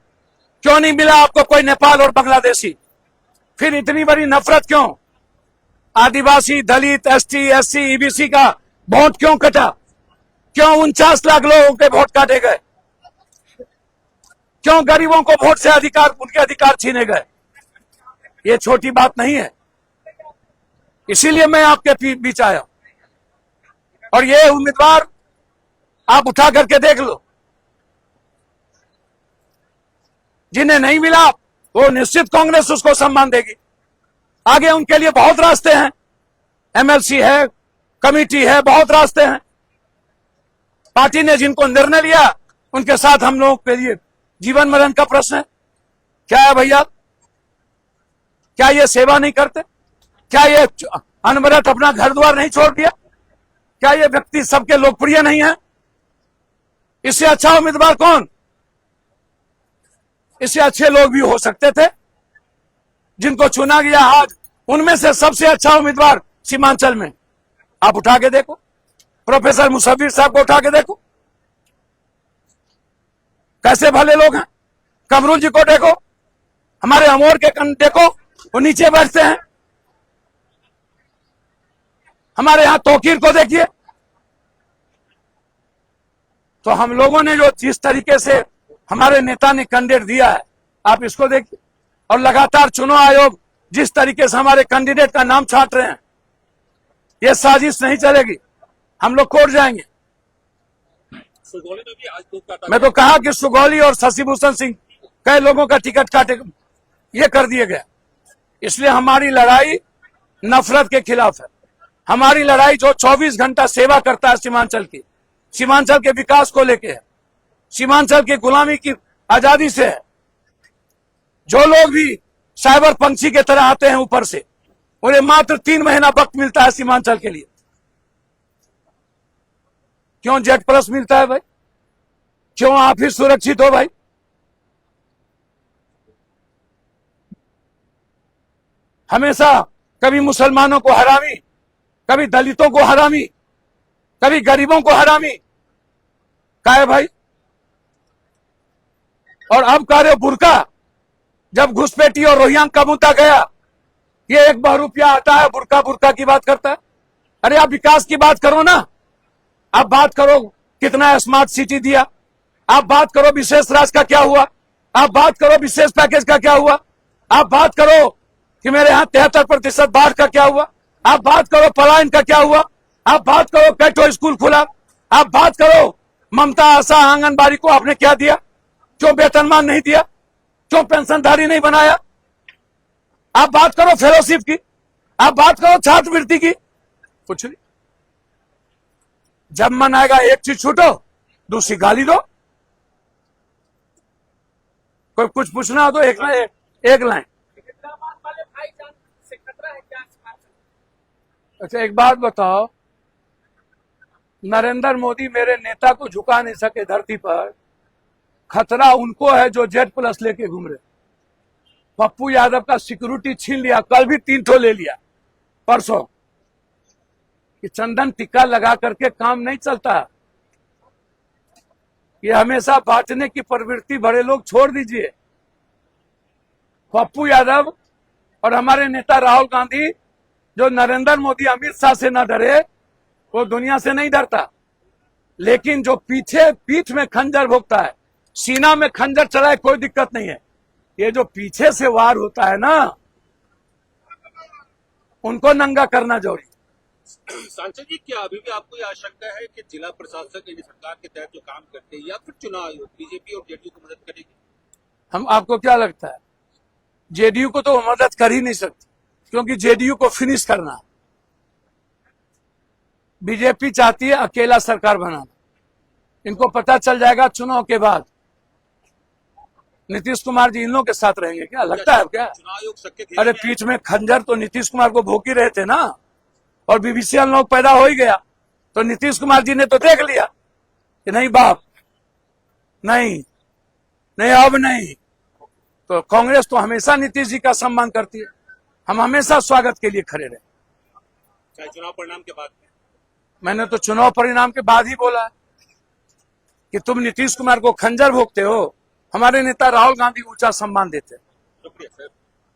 क्यों नहीं मिला आपको कोई नेपाल और बांग्लादेशी? फिर इतनी बड़ी नफरत क्यों? आदिवासी, दलित, एसटी, एससी, ईबीसी का वोट क्यों कटा? क्यों 49 लाख लोगों के वोट काटे गए? क्यों गरीबों को वोट से अधिकार, उनके अधिकार छीने गए? ये छोटी बात नहीं है। इसीलिए मैं आपके बीच आया और ये उम्मीदवार आप उठा करके देख लो। जिन्हें नहीं मिला वो निश्चित कांग्रेस उसको सम्मान देगी। आगे उनके लिए बहुत रास्ते हैं, एमएलसी है, कमेटी है, बहुत रास्ते हैं। पार्टी ने जिनको निर्णय लिया उनके साथ हम लोगों के लिए जीवन मरण का प्रश्न है। क्या है भैया? क्या ये सेवा नहीं करते? क्या ये अनवरत अपना घर द्वार नहीं छोड़ दिया? क्या ये व्यक्ति सबके लोकप्रिय नहीं है? इससे अच्छा उम्मीदवार कौन? इससे अच्छे लोग भी हो सकते थे जिनको चुना गया। आज उनमें से सबसे अच्छा उम्मीदवार सीमांचल में आप उठा के देखो, प्रोफेसर मुसव्विर साहब को उठा के देखो, कैसे भले लोग हैं। कमरुल जी को देखो, हमारे अमोर के देखो, वो नीचे बैठते हैं। हमारे यहां तौकीर को देखिए। तो हम लोगों ने जो जिस तरीके से हमारे नेता ने कैंडिडेट दिया है, आप इसको देखिए। और लगातार चुनाव आयोग जिस तरीके से हमारे कैंडिडेट का नाम छाट रहे हैं, ये साजिश नहीं चलेगी। हम लोग कोर्ट जाएंगे। सुगौली में भी आज लोग काटा। मैं तो कहा कि सुगौली और शशिभूषण सिंह कई लोगों का टिकट काटे, ये कर दिए गए। इसलिए हमारी लड़ाई नफरत के खिलाफ है। हमारी लड़ाई जो 24 घंटा सेवा करता है सीमांचल की, सीमांचल के विकास को लेके है, सीमांचल की गुलामी की आजादी से है। जो लोग भी साइबर पंछी के तरह आते हैं ऊपर से, उन्हें मात्र 3 महीना वक्त मिलता है सीमांचल के लिए। क्यों जेट प्लस मिलता है भाई? क्यों आप ही सुरक्षित हो भाई? हमेशा कभी मुसलमानों को हरामी, कभी दलितों को हरामी, कभी गरीबों को हरामी का है भाई। और अब कह रहे बुरका, जब घुसपैठी और रोहियांग का मुद्दा गया, ये 1 रुपया आता है, बुरका बुरका की बात करता है। अरे आप विकास की बात करो ना। आप बात करो कितना स्मार्ट सिटी दिया, आप बात करो विशेष राज्य का क्या हुआ, आप बात करो विशेष पैकेज का क्या हुआ, आप बात करो कि मेरे यहां 73% बाढ़ का क्या हुआ, आप बात करो पलायन का क्या हुआ, आप बात करो कैटो स्कूल खुला, आप बात करो ममता आशा आंगनबाड़ी को आपने क्या दिया, क्यों वेतनमान नहीं दिया, क्यों पेंशनधारी नहीं बनाया, आप बात करो फेलोशिप की, आप बात करो छात्रवृत्ति की, कुछ नहीं। जब मन आएगा एक चीज छूटो, दूसरी गाली दो। कोई कुछ पूछना हो तो एक लाइन। अच्छा एक बात बताओ, नरेंद्र मोदी मेरे नेता को झुका नहीं सके धरती पर, खतरा उनको है जो जेट प्लस लेके घूम रहे। पप्पू यादव का सिक्योरिटी छीन लिया, कल भी 3 ठो ले लिया, परसों। कि चंदन टिक्का लगा करके काम नहीं चलता। ये हमेशा बांटने की प्रवृत्ति भरे लोग छोड़ दीजिए। पप्पू यादव और हमारे नेता राहुल गांधी, जो नरेंद्र मोदी अमित शाह से न डरे, वो दुनिया से नहीं डरता। लेकिन जो पीठ में खंजर भोगता है, सीना में खंजर चलाए, कोई दिक्कत नहीं है। ये जो पीछे से वार होता है ना, उनको नंगा करना जरूरी। सांसद जी, क्या अभी भी आपको यह आशंका है कि जिला प्रशासक यानी सरकार के तहत जो काम करते हैं या फिर चुनाव आयोग बीजेपी और जेडीयू को मदद करेगी? हम आपको क्या लगता है जेडीयू को तो वो मदद कर ही नहीं सकती, क्योंकि जेडीयू को फिनिश करना। बीजेपी चाहती है अकेला सरकार बनाना। इनको पता चल जाएगा चुनाव के बाद नीतीश कुमार जी इन लोगों के साथ रहेंगे। क्या लगता है क्या? चुनाव आयोग सबके घेरे अरे में है। पीठ में खंजर तो नीतीश कुमार को भोंक ही रहे थे ना, और बीबीसी लोग पैदा हो ही गया। तो नीतीश कुमार जी ने तो देख लिया कि नहीं बाप, नहीं नहीं अब नहीं। तो कांग्रेस तो हमेशा नीतीश जी का सम्मान करती है। हम हमेशा स्वागत के लिए खड़े रहे। चाहे चुनाव परिणाम के बाद में। मैंने तो चुनाव परिणाम के बाद ही बोला कि तुम नीतीश कुमार को खंजर भोंकते हो, हमारे नेता राहुल गांधी ऊंचा सम्मान देते हैं। शुक्रिया सर।